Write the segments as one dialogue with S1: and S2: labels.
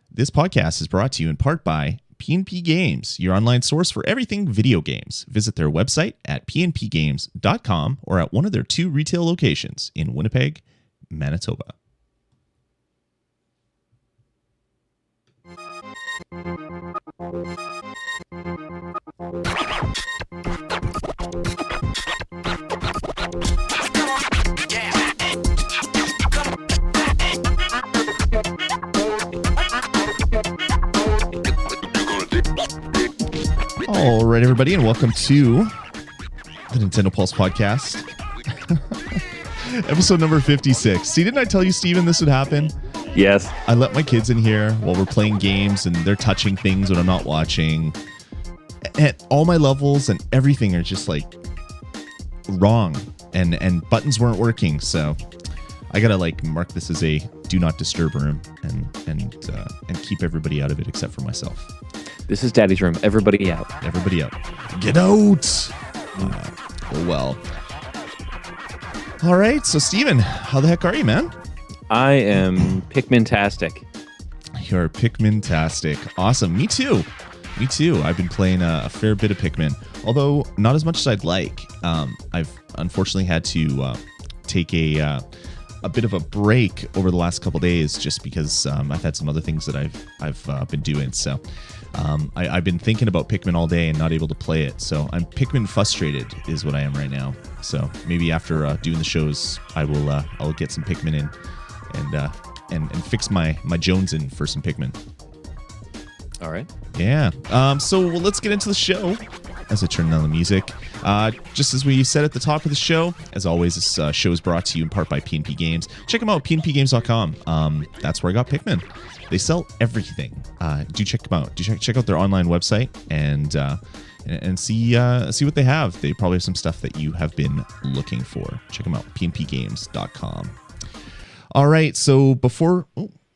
S1: This podcast is brought to you in part by P&P Games, your online source for everything video games. Visit their website at pnpgames.com or at one of their 2 retail locations in Winnipeg, Manitoba. All right, everybody, and welcome to the Nintendo Pulse Podcast, episode number 56. See, didn't I tell you, Steven, this would happen?
S2: Yes.
S1: I let my kids in here while we're playing games, and they're touching things when I'm not watching. And all my levels and everything are just like wrong, and buttons weren't working. So I gotta like mark this as a do not disturb room and keep everybody out of it except for myself.
S2: This is Daddy's room. Everybody out.
S1: Everybody out. Get out. Well. All right. So, Steven, how the heck are you, man?
S2: I am Pikmin-tastic.
S1: You're Pikmin-tastic. Awesome. Me too. I've been playing a fair bit of Pikmin, although not as much as I'd like. I've unfortunately had to take a bit of a break over the last couple days just because I've had some other things that I've been doing. So I've been thinking about Pikmin all day and not able to play it. So I'm Pikmin frustrated is what I am right now. So maybe after doing the shows, I'll get some Pikmin in and fix my Jonesin for some Pikmin.
S2: All right.
S1: Yeah. So let's get into the show. As I turn down the music, just as we said at the top of the show, as always, this show is brought to you in part by P&P Games. Check them out, pnpgames.com. That's where I got Pikmin. They sell everything. Do check them out. Do check out their online website and see what they have. They probably have some stuff that you have been looking for. Check them out, pnpgames.com. All right, so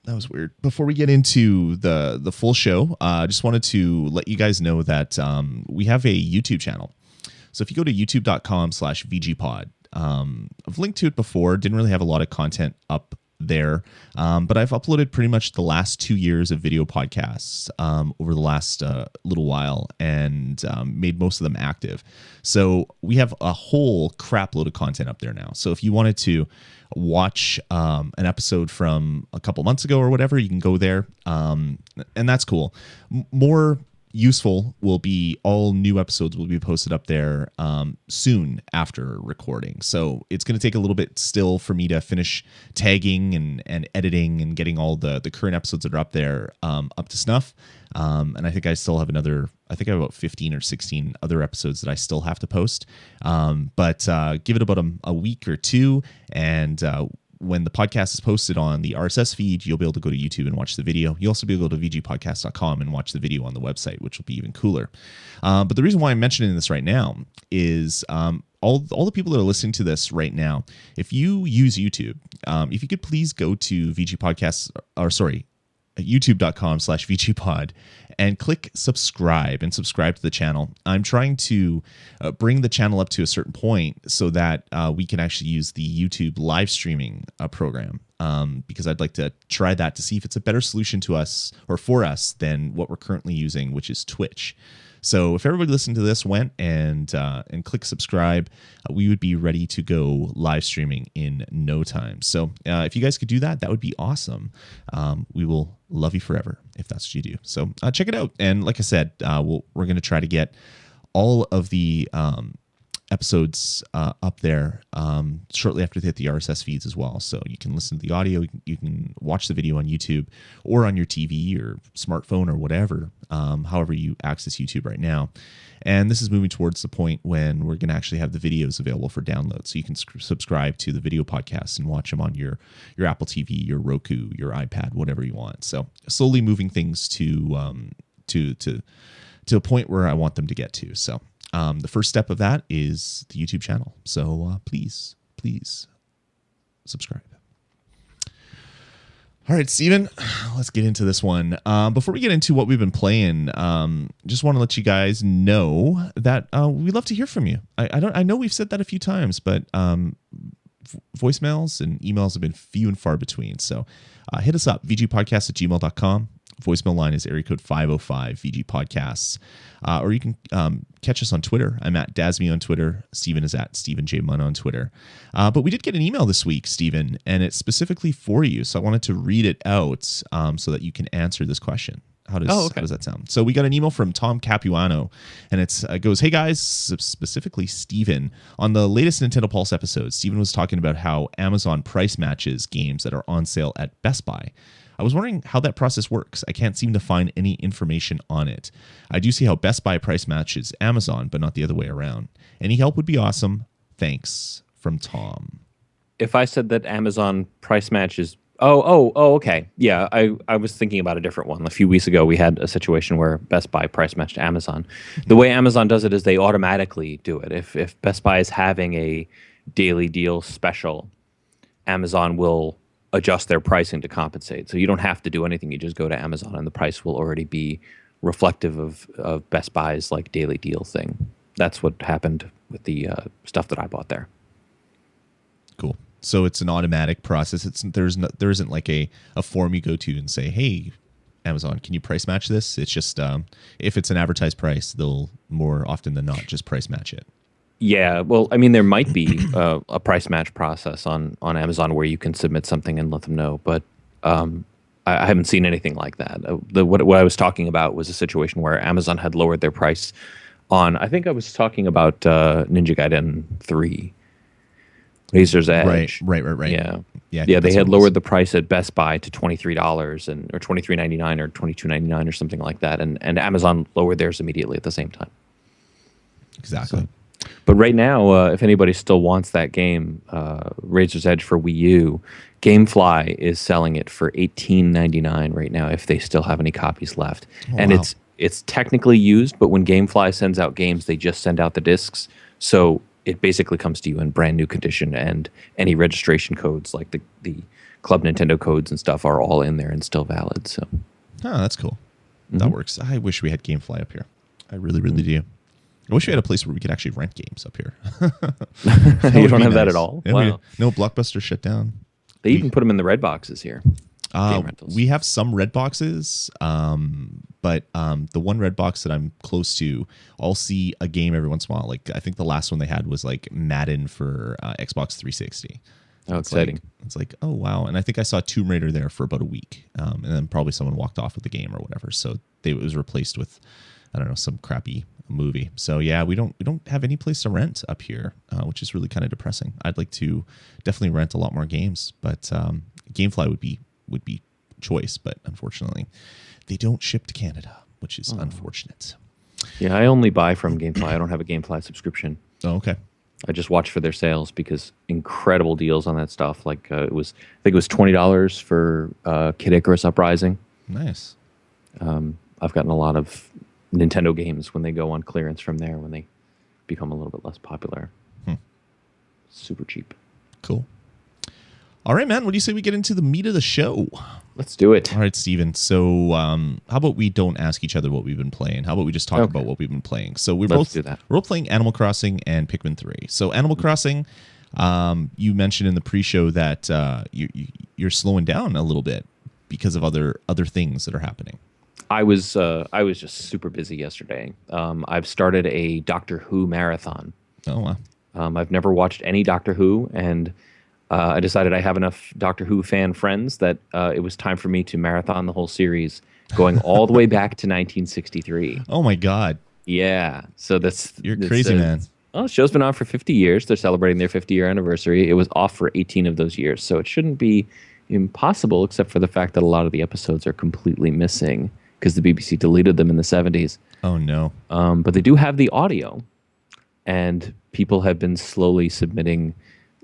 S1: that was weird. Before we get into the full show, I just wanted to let you guys know that we have a YouTube channel. So if you go to youtube.com/VGPod, I've linked to it before. Didn't really have a lot of content up there, but I've uploaded pretty much the last 2 years of video podcasts over the last little while and made most of them active. So we have a whole crap load of content up there now. So if you wanted to watch an episode from a couple months ago or whatever, you can go there, and that's cool. More useful will be all new episodes will be posted up there soon after recording. So it's going to take a little bit still for me to finish tagging and editing and getting all the current episodes that are up there up to snuff. And I think I still have I have about 15 or 16 other episodes that I still have to post. But give it about a week or two, and when the podcast is posted on the RSS feed, you'll be able to go to YouTube and watch the video. You'll also be able to go to vgpodcast.com and watch the video on the website, which will be even cooler. But the reason why I'm mentioning this right now is all the people that are listening to this right now, if you use YouTube, if you could please go to youtube.com/VGPod and click subscribe to the channel. I'm trying to bring the channel up to a certain point so that we can actually use the YouTube live streaming program, because I'd like to try that to see if it's a better solution to us or for us than what we're currently using, which is Twitch. So if everybody listening to this went and click subscribe, we would be ready to go live streaming in no time. So if you guys could do that, that would be awesome. We will love you forever if that's what you do. So check it out. And like I said, we're going to try to get all of the episodes up there shortly after they hit the RSS feeds as well. So you can listen to the audio, you can watch the video on YouTube or on your TV or smartphone or whatever, however you access YouTube right now. And this is moving towards the point when we're going to actually have the videos available for download. So you can subscribe to the video podcasts and watch them on your Apple TV, your Roku, your iPad, whatever you want. So slowly moving things to a point where I want them to get to. So the first step of that is the YouTube channel. So please subscribe. All right, Steven, let's get into this one. Before we get into what we've been playing, just want to let you guys know that we love to hear from you. I know we've said that a few times, but voicemails and emails have been few and far between. So hit us up, vgpodcast@gmail.com. voicemail line is area code 505 VG Podcasts. Or you can catch us on Twitter. I'm at Dasme on Twitter. Steven is at Steven J. Munn on Twitter. But we did get an email this week, Steven, and it's specifically for you. So I wanted to read it out so that you can answer this question. How does that sound? So we got an email from Tom Capuano, and it goes, "Hey guys, specifically Steven. On the latest Nintendo Pulse episode, Steven was talking about how Amazon price matches games that are on sale at Best Buy. I was wondering how that process works. I can't seem to find any information on it. I do see how Best Buy price matches Amazon, but not the other way around. Any help would be awesome. Thanks." From Tom.
S2: If I said that Amazon price matches, okay. Yeah, I was thinking about a different one. A few weeks ago, we had a situation where Best Buy price matched Amazon. The way Amazon does it is they automatically do it. If Best Buy is having a daily deal special, Amazon will adjust their pricing to compensate. So you don't have to do anything. You just go to Amazon, and the price will already be reflective of Best Buy's like daily deal thing. That's what happened with the stuff that I bought there. Cool.
S1: So it's an automatic process. There isn't like a form you go to and say, "Hey, Amazon, can you price match this?" It's just if it's an advertised price, they'll more often than not just price match it.
S2: Yeah, well, I mean, there might be a price match process on Amazon where you can submit something and let them know, but I haven't seen anything like that. What I was talking about was a situation where Amazon had lowered their price on, I think I was talking about Ninja Gaiden 3. Razor's Edge.
S1: Right.
S2: Yeah. They had lowered the price at Best Buy to $23 or $23.99 or $22.99 or something like that, and Amazon lowered theirs immediately at the same time.
S1: Exactly.
S2: But right now, if anybody still wants that game, Razor's Edge for Wii U, GameFly is selling it for $18.99 right now if they still have any copies left. It's technically used, but when GameFly sends out games, they just send out the discs. So it basically comes to you in brand new condition, and any registration codes like the Club Nintendo codes and stuff are all in there and still valid. So,
S1: that's cool. That works. I wish we had GameFly up here. I really, really do. I wish we had a place where we could actually rent games up here.
S2: You don't have that at all?
S1: Yeah,
S2: wow.
S1: No, Blockbuster shut down.
S2: They even put them in the red boxes here.
S1: We have some red boxes, but the one red box that I'm close to, I'll see a game every once in a while. Like I think the last one they had was like Madden for Xbox 360.
S2: Oh, exciting!
S1: It's like, oh wow! And I think I saw Tomb Raider there for about a week, and then probably someone walked off with the game or whatever. So it was replaced with, I don't know, some crappy movie. So yeah, we don't have any place to rent up here, which is really kind of depressing. I'd like to definitely rent a lot more games, but GameFly would be choice, but unfortunately they don't ship to Canada, which is unfortunate.
S2: Yeah, I only buy from GameFly. I don't have a GameFly subscription.
S1: Oh, okay.
S2: I just watch for their sales because incredible deals on that stuff. Like I think it was $20 for Kid Icarus Uprising.
S1: Nice.
S2: I've gotten a lot of Nintendo games when they go on clearance from there, when they become a little bit less popular. Super cheap.
S1: Cool. All right, man. What do you say we get into the meat of the show?
S2: Let's do it.
S1: All right, Steven. So how about we don't ask each other what we've been playing? How about we just talk about what we've been playing? So
S2: Let's do that.
S1: We're both playing Animal Crossing and Pikmin 3. So Animal Crossing, you mentioned in the pre-show that you're slowing down a little bit because of other things that are happening.
S2: I was just super busy yesterday. I've started a Doctor Who marathon.
S1: Oh, wow.
S2: I've never watched any Doctor Who, and I decided I have enough Doctor Who fan friends that it was time for me to marathon the whole series, going all the way back to 1963.
S1: Oh my God!
S2: Yeah, so
S1: you're crazy, man.
S2: Well, the show's been on for 50 years. They're celebrating their 50-year anniversary. It was off for 18 of those years, so it shouldn't be impossible, except for the fact that a lot of the episodes are completely missing because the BBC deleted them in the 70s.
S1: Oh no!
S2: But they do have the audio, and people have been slowly submitting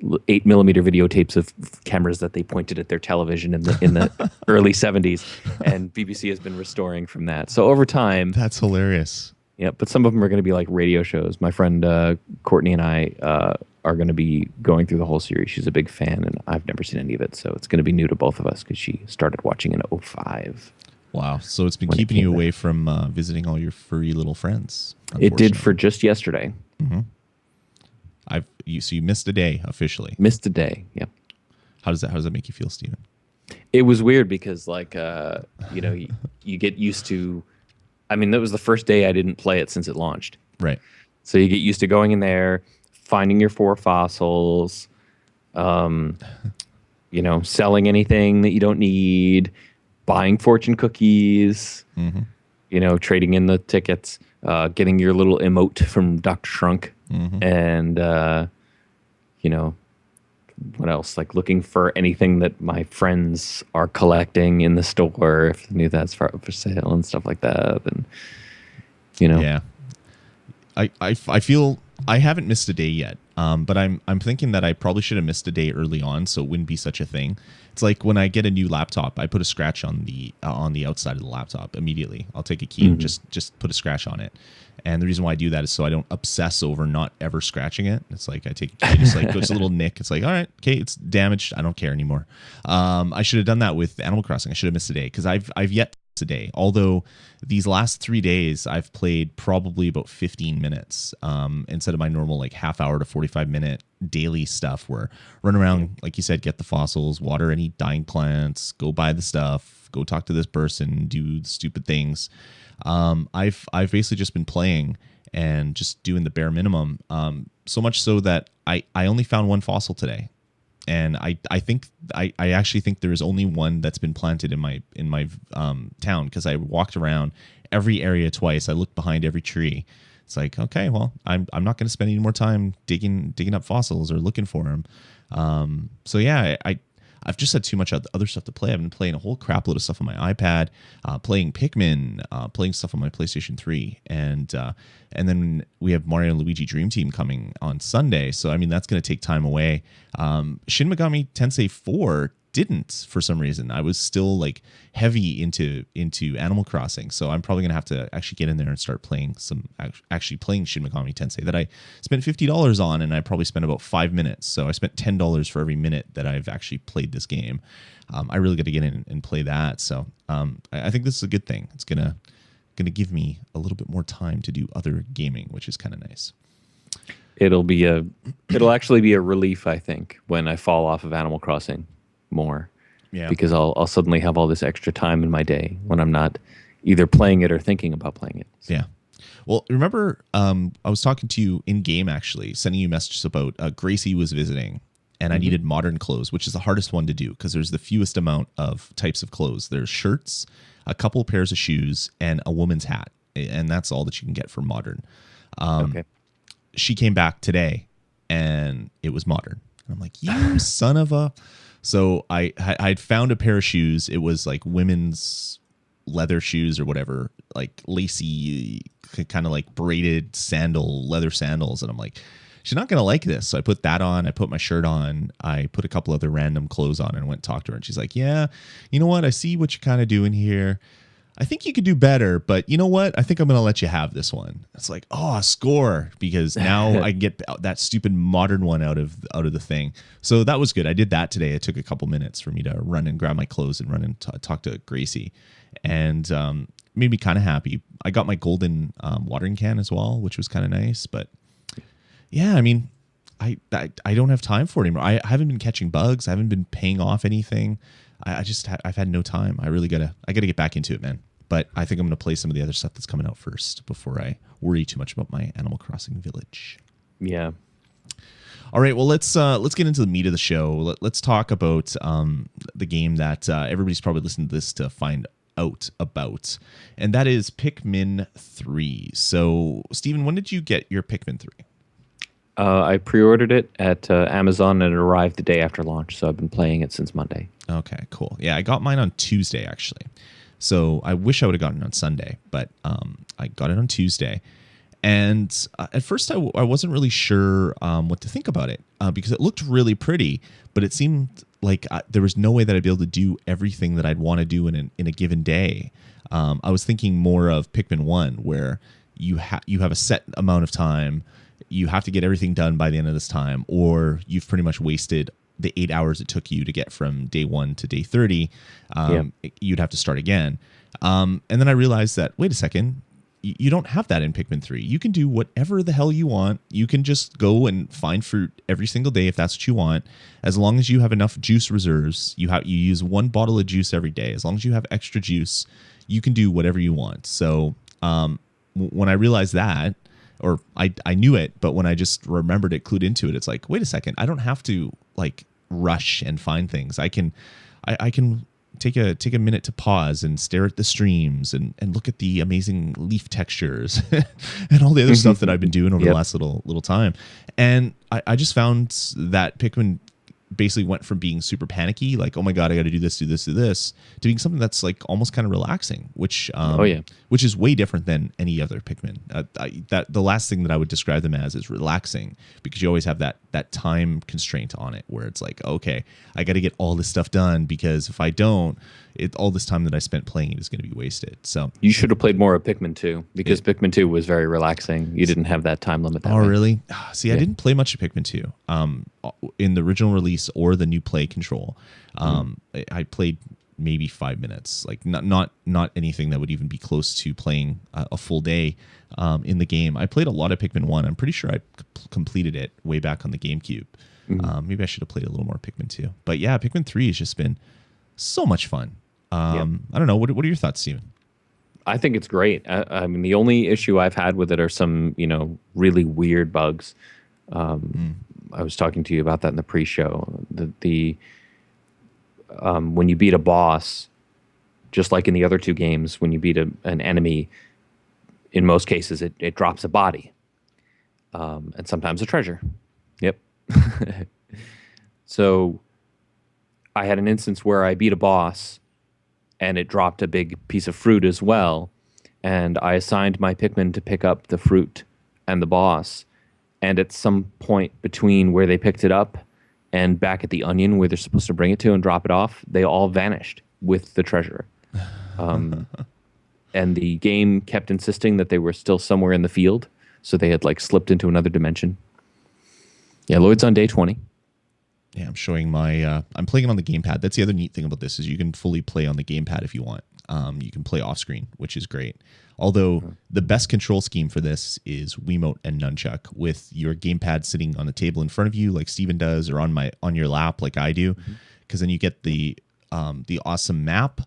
S2: 8mm videotapes of cameras that they pointed at their television in the early 70s, and BBC has been restoring from that. So over time,
S1: that's hilarious.
S2: Yeah, but some of them are going to be like radio shows. My friend Courtney and I are going to be going through the whole series. She's a big fan, and I've never seen any of it, so it's going to be new to both of us because she started watching in 2005.
S1: Wow, so it's been keeping you away from visiting all your furry little friends.
S2: It did for just yesterday.
S1: Mm-hmm. So you missed a day officially.
S2: Missed a day. Yep. How
S1: does that make you feel, Steven?
S2: It was weird because you you get used to. I mean, that was the first day I didn't play it since it launched.
S1: Right.
S2: So you get used to going in there, finding your 4 fossils, selling anything that you don't need, buying fortune cookies, trading in the tickets, getting your little emote from Dr. Shrunk, and what else? Like looking for anything that my friends are collecting in the store if they knew that's for sale and stuff like that, and
S1: Yeah. I feel I haven't missed a day yet, but I'm thinking that I probably should have missed a day early on, so it wouldn't be such a thing. It's like when I get a new laptop, I put a scratch on the outside of the laptop immediately. I'll take a key and just put a scratch on it. And the reason why I do that is so I don't obsess over not ever scratching it. It's like I take a key, just like goes a little nick. It's like, all right, okay, it's damaged. I don't care anymore. I should have done that with Animal Crossing. I should have missed a day because I've yet a day. Although these last 3 days I've played probably about 15 minutes instead of my normal like half hour to 45-minute daily stuff where run around, like you said, get the fossils, water any dying plants, go buy the stuff, go talk to this person, do stupid things. I've basically just been playing and just doing the bare minimum, so much so that I only found 1 fossil today. And I actually think there is only one that's been planted in my town, because I walked around every area twice. I looked behind every tree. It's like, okay, well, I'm not going to spend any more time digging up fossils or looking for them. So yeah, I've just had too much other stuff to play. I've been playing a whole crap load of stuff on my iPad, playing Pikmin, playing stuff on my PlayStation 3, and then we have Mario and Luigi Dream Team coming on Sunday. So I mean, that's going to take time away. Shin Megami Tensei 4 didn't, for some reason. I was still like heavy into Animal Crossing, so I'm probably gonna have to actually get in there and start playing actually playing Shin Megami Tensei that I spent $50 on, and I probably spent about 5 minutes. So I spent $10 for every minute that I've actually played this game. I really got to get in and play that. So I think this is a good thing. It's gonna give me a little bit more time to do other gaming, which is kind of nice.
S2: It'll actually be a relief, I think, when I fall off of Animal Crossing more. Yeah. Because I'll suddenly have all this extra time in my day when I'm not either playing it or thinking about playing it. So.
S1: Yeah. Well, remember, I was talking to you in game, actually, sending you messages about Gracie was visiting, and I needed modern clothes, which is the hardest one to do because there's the fewest amount of types of clothes. There's shirts, a couple pairs of shoes, and a woman's hat, and that's all that you can get for modern. Okay. She came back today, and it was modern. And I'm like, you son of a... So I'd found a pair of shoes. It was like women's leather shoes or whatever, like lacy, kind of like braided leather sandals. And I'm like, she's not going to like this. So I put that on. I put my shirt on. I put a couple other random clothes on and went and talked to her. And she's like, yeah, you know what? I see what you're kind of doing here. I think you could do better, but you know what? I think I'm going to let you have this one. It's like, oh, a score, because now I can get that stupid modern one out of the thing. So that was good. I did that today. It took a couple minutes for me to run and grab my clothes and run and talk to Gracie, and made me kind of happy. I got my golden watering can as well, which was kind of nice. But yeah, I mean, I don't have time for it anymore. I haven't been catching bugs. I haven't been paying off anything. I've had no time. I gotta get back into it, man. But I think I'm gonna play some of the other stuff that's coming out first before I worry too much about my Animal Crossing village.
S2: Yeah.
S1: All right. Well, let's get into the meat of the show. Let's talk about the game that everybody's probably listened to this to find out about, and that is Pikmin 3. So, Steven, when did you get your Pikmin 3?
S2: I pre-ordered it at Amazon and it arrived the day after launch, so I've been playing it since Monday.
S1: Okay, cool. Yeah, I got mine on Tuesday, actually. So I wish I would have gotten it on Sunday, but I got it on Tuesday. And at first I wasn't really sure what to think about it because it looked really pretty, but it seemed like there was no way that I'd be able to do everything that I'd want to do in a given day. I was thinking more of Pikmin 1, where you have a set amount of time. You have to get everything done by the end of this time, or you've pretty much wasted the 8 hours it took you to get from day 1 to day 30. You'd have to start again. And then I realized that, wait a second, you don't have that in Pikmin 3. You can do whatever the hell you want. You can just go and find fruit every single day if that's what you want. As long as you have enough juice reserves, you use 1 bottle of juice every day. As long as you have extra juice, you can do whatever you want. So when I realized that, or I knew it, but when I just remembered it, clued into it, it's like, wait a second, I don't have to like rush and find things. I can take a minute to pause and stare at the streams and look at the amazing leaf textures and all the other stuff that I've been doing over the last little time. And I just found that Pikmin basically went from being super panicky, like, oh my God, I got to do this, to being something that's like almost kind of relaxing, which which is way different than any other Pikmin. That the last thing that I would describe them as is relaxing, because you always have that time constraint on it, where it's like, okay, I got to get all this stuff done, because if I don't, all this time that I spent playing it is going to be wasted. So
S2: you should have played more of Pikmin 2, because Pikmin 2 was very relaxing. You didn't have that time limit.
S1: Really? See, I didn't play much of Pikmin 2 in the original release or the new play control. I played maybe 5 minutes, like not anything that would even be close to playing a full day in the game. I played a lot of Pikmin 1. I'm pretty sure I completed it way back on the GameCube. Maybe I should have played a little more Pikmin 2. But yeah, Pikmin 3 has just been so much fun. I don't know. What are your thoughts, Steven?
S2: I think it's great. I mean, the only issue I've had with it are some, really weird bugs. I was talking to you about that in the pre-show. When you beat a boss, just like in the other 2 games, when you beat an enemy, in most cases it drops a body, and sometimes a treasure. Yep. So I had an instance where I beat a boss and it dropped a big piece of fruit as well, and I assigned my Pikmin to pick up the fruit and the boss, and at some point between where they picked it up and back at the onion where they're supposed to bring it to and drop it off, they all vanished with the treasure. And the game kept insisting that they were still somewhere in the field, so they had like slipped into another dimension. Yeah, Lloyd's on day 20.
S1: Yeah, I'm showing I'm playing it on the gamepad. That's the other neat thing about this, is you can fully play on the gamepad if you want. You can play off screen, which is great. Although the best control scheme for this is Wiimote and Nunchuck, with your gamepad sitting on the table in front of you, like Steven does, or on your lap, like I do, because then you get the awesome map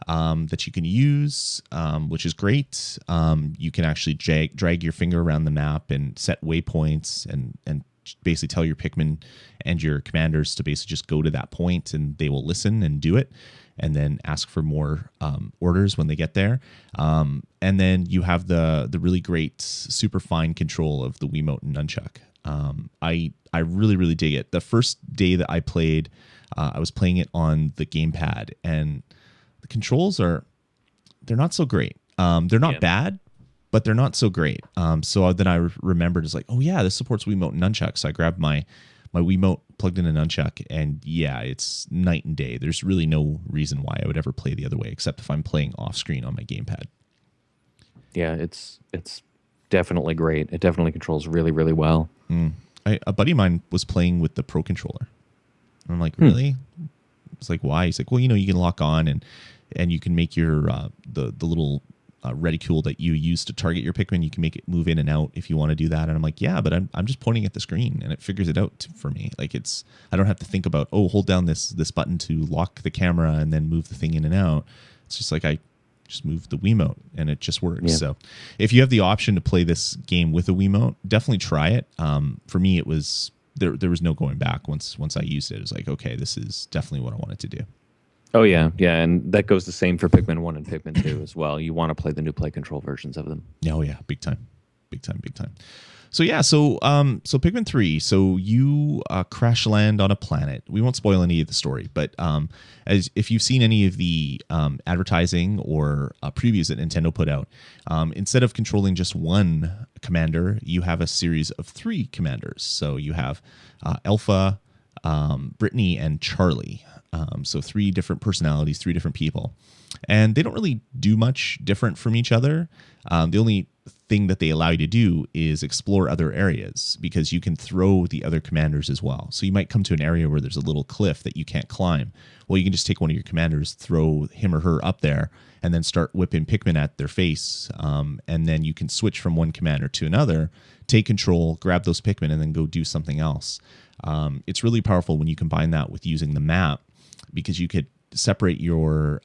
S1: that you can use, which is great. You can actually drag your finger around the map and set waypoints and basically tell your Pikmin and your commanders to basically just go to that point, and they will listen and do it, and then ask for more orders when they get there. And then you have the really great super fine control of the Wiimote and Nunchuck. I really, really dig it. The first day that I played, I was playing it on the gamepad, and the controls they're not so great. They're not bad, but they're not so great. So then I remembered, it's like, oh yeah, this supports Wiimote and Nunchuck. So I grabbed my Wiimote, plugged in a Nunchuck, and yeah, it's night and day. There's really no reason why I would ever play the other way, except if I'm playing off screen on my gamepad.
S2: Yeah, it's definitely great. It definitely controls really, really well.
S1: A buddy of mine was playing with the Pro Controller. And I'm like, really? It's like, why? He's like, well, you can lock on and you can make your the little reticule that you use to target your Pikmin. You can make it move in and out if you want to do that. And I'm like, yeah, but I'm just pointing at the screen and it figures it out for me. Like I don't have to think about, hold down this button to lock the camera and then move the thing in and out. It's just like I just move the Wiimote and it just works. Yeah. So if you have the option to play this game with a Wiimote, definitely try it. For me, it was there was no going back once I used it. It was like, okay, this is definitely what I wanted to do.
S2: Oh, yeah, and that goes the same for Pikmin 1 and Pikmin 2 as well. You want to play the new play control versions of them.
S1: Oh, yeah, big time. So, yeah, so Pikmin 3, so you crash land on a planet. We won't spoil any of the story, but if you've seen any of the advertising or previews that Nintendo put out, instead of controlling just one commander, you have a series of 3 commanders. So you have Alpha, Brittany, and Charlie. So 3 different personalities, 3 different people. And they don't really do much different from each other. The only thing that they allow you to do is explore other areas, because you can throw the other commanders as well. So you might come to an area where there's a little cliff that you can't climb. Well, you can just take one of your commanders, throw him or her up there, and then start whipping Pikmin at their face. And then you can switch from one commander to another, take control, grab those Pikmin, and then go do something else. It's really powerful when you combine that with using the map, because you could separate your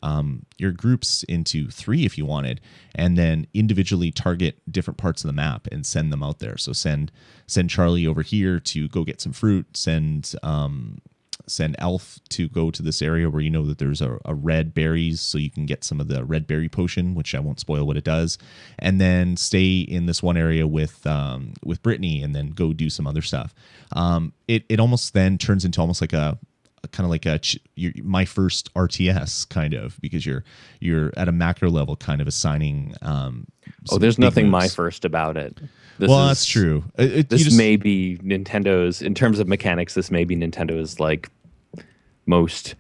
S1: groups into 3 if you wanted, and then individually target different parts of the map and send them out there. So send Charlie over here to go get some fruit. Send Elf to go to this area where you know that there's a red berries, so you can get some of the red berry potion, which I won't spoil what it does. And then stay in this one area with Brittany, and then go do some other stuff. It almost then turns into almost like a kind of like my first RTS kind of, because you're at a macro level kind of assigning.
S2: There's nothing moves. My first about it.
S1: That's true.
S2: This may be Nintendo's, in terms of mechanics, this may be Nintendo's like most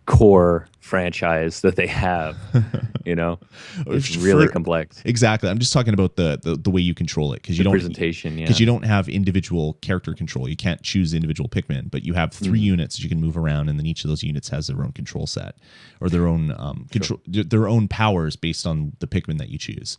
S2: core franchise that they have. It's really complex.
S1: Exactly. I'm just talking about the way you control it, because you don't have individual character control. You can't choose individual Pikmin, but you have 3 units that you can move around, and then each of those units has their own control set, or their own their own powers based on the Pikmin that you choose.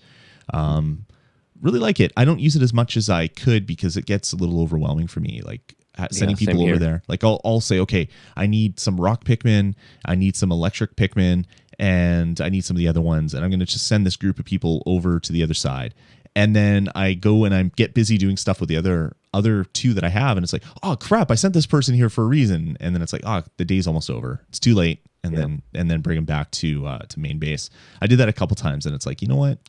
S1: Really like it. I don't use it as much as I could, because it gets a little overwhelming for me. Like sending people over there. Like I'll say, okay, I need some rock Pikmin, I need some electric Pikmin, and I need some of the other ones, and I'm going to just send this group of people over to the other side. And then I go and I get busy doing stuff with the other 2 that I have, and it's like, oh crap, I sent this person here for a reason. And then it's like, the day's almost over. It's too late. And then bring them back to main base. I did that a couple times, and it's like, you know what?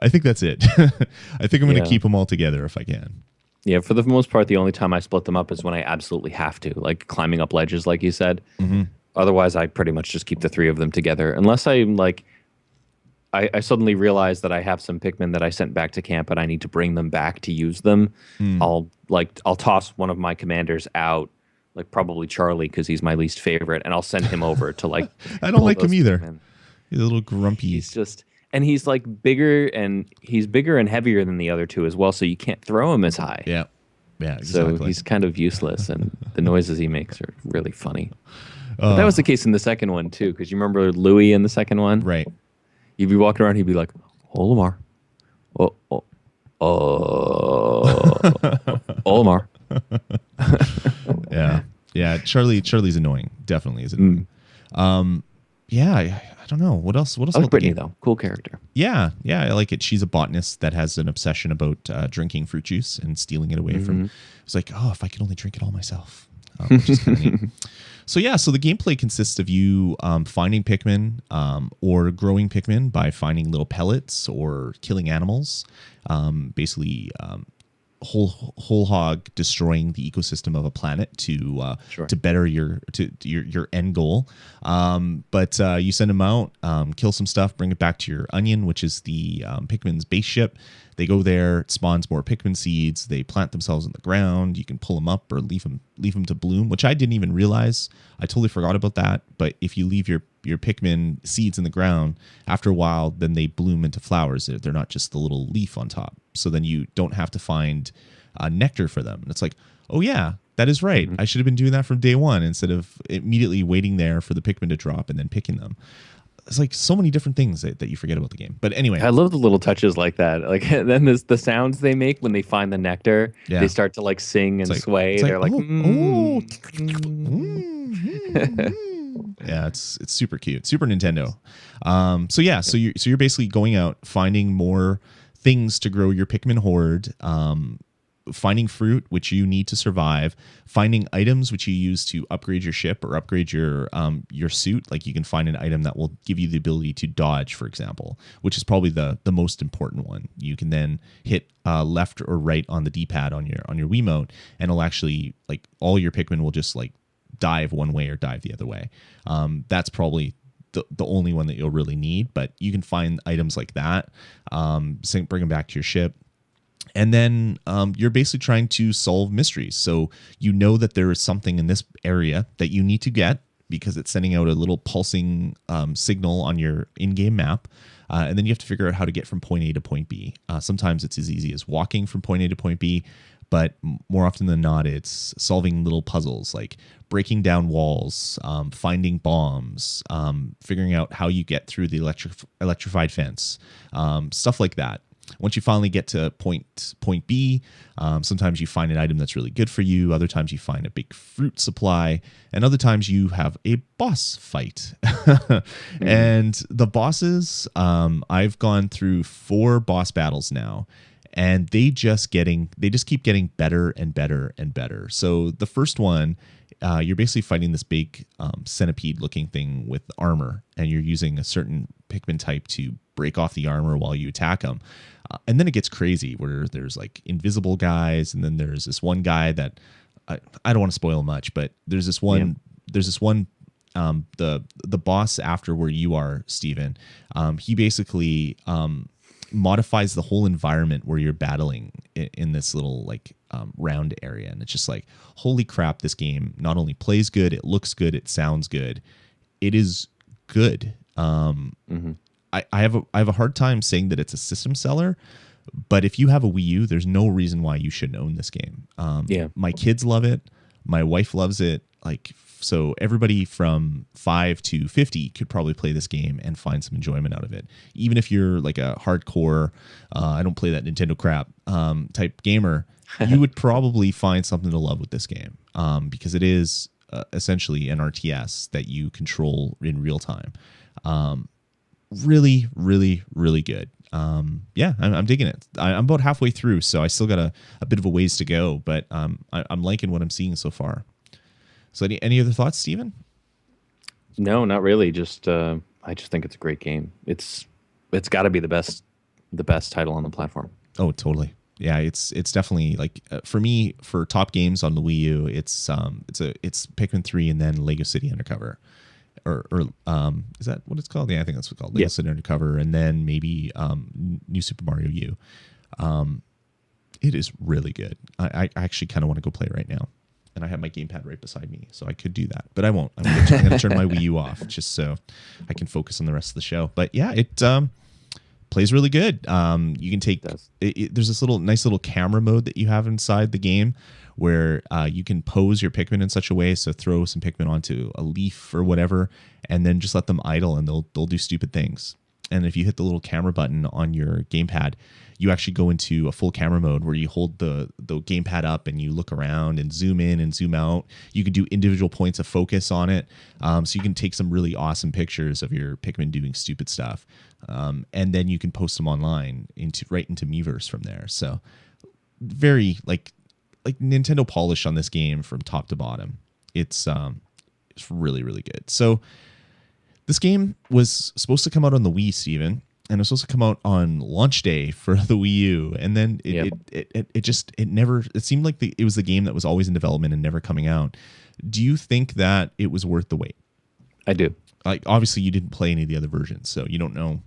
S1: I think that's it. I think I'm going to keep them all together if I can.
S2: Yeah, for the most part, the only time I split them up is when I absolutely have to, like climbing up ledges, like you said. Mm-hmm. Otherwise, I pretty much just keep the 3 of them together, unless I'm like, I suddenly realize that I have some Pikmin that I sent back to camp, and I need to bring them back to use them. I'll toss one of my commanders out, like probably Charlie, because he's my least favorite, and I'll send him over to like.
S1: I don't like him either. Pikmin. He's a little grumpy. He's like bigger and heavier than the other 2 as well, so you can't throw him as high. Yeah, exactly.
S2: So he's kind of useless, and the noises he makes are really funny. But that was the case in the second one too, because you remember Louis in the second one,
S1: right?
S2: You'd be walking around, he'd be like, Olimar. Olimar.
S1: Yeah. Charlie's annoying. Definitely is annoying. I don't know. What else?
S2: I like Brittany, though. Cool character.
S1: Yeah, I like it. She's a botanist that has an obsession about drinking fruit juice and stealing it away from. It's like, if I could only drink it all myself. Which is kind of neat. So the gameplay consists of you finding Pikmin or growing Pikmin by finding little pellets or killing animals. Basically, whole hog destroying the ecosystem of a planet to better your end goal. But you send them out, kill some stuff, bring it back to your onion, which is the Pikmin's base ship. They go there, it spawns more Pikmin seeds. They plant themselves in the ground. You can pull them up or leave them to bloom, which I didn't even realize. I totally forgot about that. But if you leave your Pikmin seeds in the ground, after a while, then they bloom into flowers. They're not just the little leaf on top. So then you don't have to find nectar for them. And it's like, oh yeah, that is right. I should have been doing that from day one instead of immediately waiting there for the Pikmin to drop and then picking them. It's like so many different things that you forget about the game. But anyway,
S2: I love the little touches like that. Like then there's the sounds they make when they find the nectar. Yeah. They start to like sing and sway. They're like,
S1: Yeah, it's super cute. Super Nintendo. So you're basically going out finding more things to grow your Pikmin horde. Finding fruit, which you need to survive, finding items which you use to upgrade your ship or upgrade your suit. Like you can find an item that will give you the ability to dodge, for example, which is probably the most important one. You can then hit left or right on the D-pad on your Wiimote, and it'll actually, like, all your Pikmin will just like dive one way or dive the other way. That's probably the only one that you'll really need, but you can find items like that, bring them back to your ship. And then you're basically trying to solve mysteries. So you know that there is something in this area that you need to get. because it's sending out a little pulsing signal on your in-game map. And then you have to figure out how to get from point A to point B. Sometimes it's as easy as walking from point A to point B, but more often than not, it's solving little puzzles like breaking down walls, finding bombs, figuring out how you get through the electrified fence, stuff like that. Once you finally get to point B, sometimes you find an item that's really good for you. Other times you find a big fruit supply. And other times you have a boss fight. And the bosses, I've gone through 4 boss battles now. And they just keep getting better and better and better. So the first one, you're basically fighting this big centipede-looking thing with armor, and you're using a certain Pikmin type to break off the armor while you attack them. And then it gets crazy, where there's like invisible guys, and then there's this one guy that I don't want to spoil much, but there's this one. Yeah. There's this one. The boss after where you are, Steven, he basically modifies the whole environment where you're battling in this little like round area, and it's just like, holy crap, this game not only plays good, it looks good, it sounds good, it is good. I have a hard time saying that it's a system seller, but if you have a Wii U, there's no reason why you shouldn't own this game. My kids love it, my wife loves it, like, so everybody from 5 to 50 could probably play this game and find some enjoyment out of it. Even if you're like a hardcore, I don't play that Nintendo crap type gamer, you would probably find something to love with this game, because it is essentially an RTS that you control in real time. Really, really, really good. I'm digging it. I'm about halfway through, so I still got a bit of a ways to go, but I'm liking what I'm seeing so far. So any other thoughts, Steven?
S2: No, not really. Just I just think it's a great game. It's got to be the best title on the platform.
S1: Oh, totally. Yeah, it's definitely like for me, for top games on the Wii U, it's Pikmin 3 and then Lego City Undercover. Or is that what it's called? Yeah, I think that's what it's called. Lego City Undercover, and then maybe New Super Mario U. It is really good. I actually kind of want to go play it right now. And I have my gamepad right beside me, so I could do that. But I won't. I'm going to turn my Wii U off just so I can focus on the rest of the show. But yeah, it plays really good. You can take... there's this nice little camera mode that you have inside the game where you can pose your Pikmin in such a way, so throw some Pikmin onto a leaf or whatever, and then just let them idle, and they'll do stupid things. And if you hit the little camera button on your gamepad, you actually go into a full camera mode where you hold the gamepad up and you look around and zoom in and zoom out. You can do individual points of focus on it. So you can take some really awesome pictures of your Pikmin doing stupid stuff. And then you can post them online right into Miiverse from there. So very like Nintendo polish on this game from top to bottom. It's really, really good. So this game was supposed to come out on the Wii, Steven, and it was supposed to come out on launch day for the Wii U, and then it seemed like it was the game that was always in development and never coming out. Do you think that it was worth the wait?
S2: I do.
S1: Like, obviously you didn't play any of the other versions, so you don't know.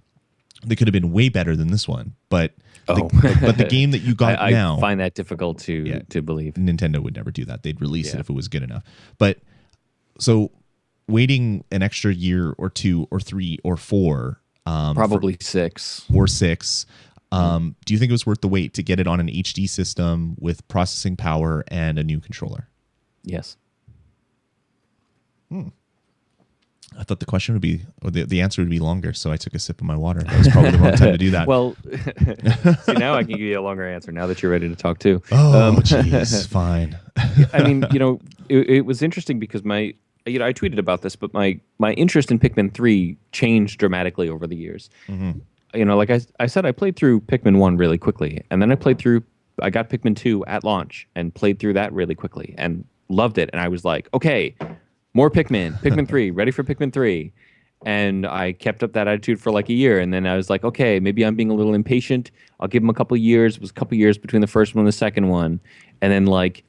S1: They could have been way better than this one, but the game that you got now,
S2: I find that difficult to believe.
S1: Nintendo would never do that. They'd release it if it was good enough. But so waiting an extra year or 2 or 3 or 4,
S2: probably 6
S1: or 6. Do you think it was worth the wait to get it on an HD system with processing power and a new controller?
S2: Yes.
S1: I thought the question would be, or the answer would be longer, so I took a sip of my water. That was probably the wrong time to do that.
S2: Well, see, now I can give you a longer answer now that you're ready to talk too.
S1: Oh, jeez, fine.
S2: I mean, it was interesting because I tweeted about this, but my interest in Pikmin 3 changed dramatically over the years. Mm-hmm. Like I said, I played through Pikmin 1 really quickly, and then I got Pikmin 2 at launch and played through that really quickly and loved it. And I was like, okay, more Pikmin 3, ready for Pikmin 3. And I kept up that attitude for like a year. And then I was like, okay, maybe I'm being a little impatient. I'll give them a couple of years. It was a couple of years between the first one and the second one. And then like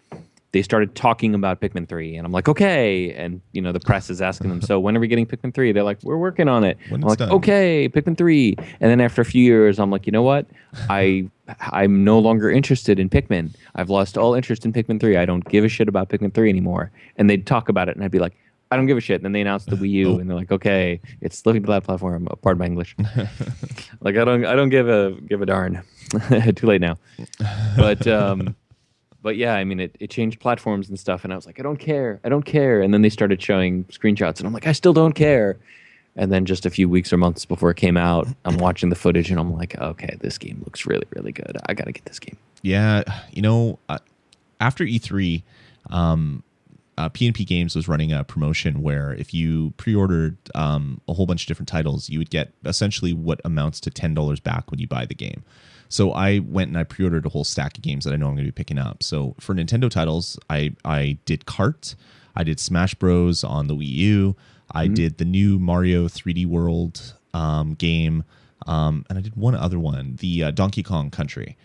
S2: they started talking about Pikmin 3. And I'm like, okay. And, the press is asking them, so when are we getting Pikmin 3? They're like, we're working on it. I'm like, okay, Pikmin 3. And then after a few years, I'm like, you know what? I'm no longer interested in Pikmin. I've lost all interest in Pikmin 3. I don't give a shit about Pikmin 3 anymore. And they'd talk about it, and I'd be like, I don't give a shit. And then they announced the Wii U, and they're like, okay, it's living to that platform. Pardon my English. Like I don't give a darn. Too late now. But yeah, I mean, it changed platforms and stuff, and I was like, I don't care. And then they started showing screenshots, and I'm like, I still don't care. And then just a few weeks or months before it came out, I'm watching the footage, and I'm like, okay, this game looks really, really good. I got to get this game.
S1: Yeah, after E3, PNP Games was running a promotion where if you pre-ordered a whole bunch of different titles, you would get essentially what amounts to $10 back when you buy the game. So I went and I pre-ordered a whole stack of games that I know I'm going to be picking up. So for Nintendo titles, I did Kart, I did Smash Bros on the Wii U, I did the new Mario 3D World game, and I did one other one, the Donkey Kong Country.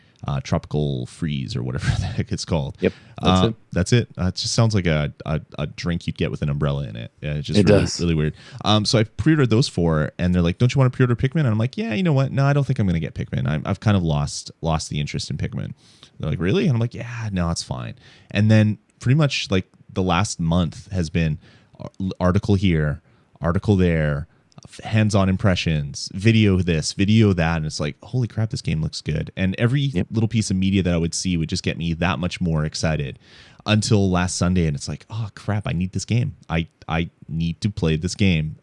S1: Tropical Freeze or whatever the heck it's called.
S2: Yep, that's
S1: it. It just sounds like a drink you'd get with an umbrella in it. It's just really weird. So I pre-ordered those 4, and they're like, "Don't you want to pre-order Pikmin?" And I'm like, "Yeah, you know what? No, I don't think I'm going to get Pikmin. I've kind of lost the interest in Pikmin." They're like, "Really?" And I'm like, "Yeah, no, it's fine." And then pretty much like the last month has been article here, article there, hands-on impressions, video this, video that, and it's like, holy crap, this game looks good. And every little piece of media that I would see would just get me that much more excited until last Sunday, and it's like, oh crap, I need this game. I need to play this game.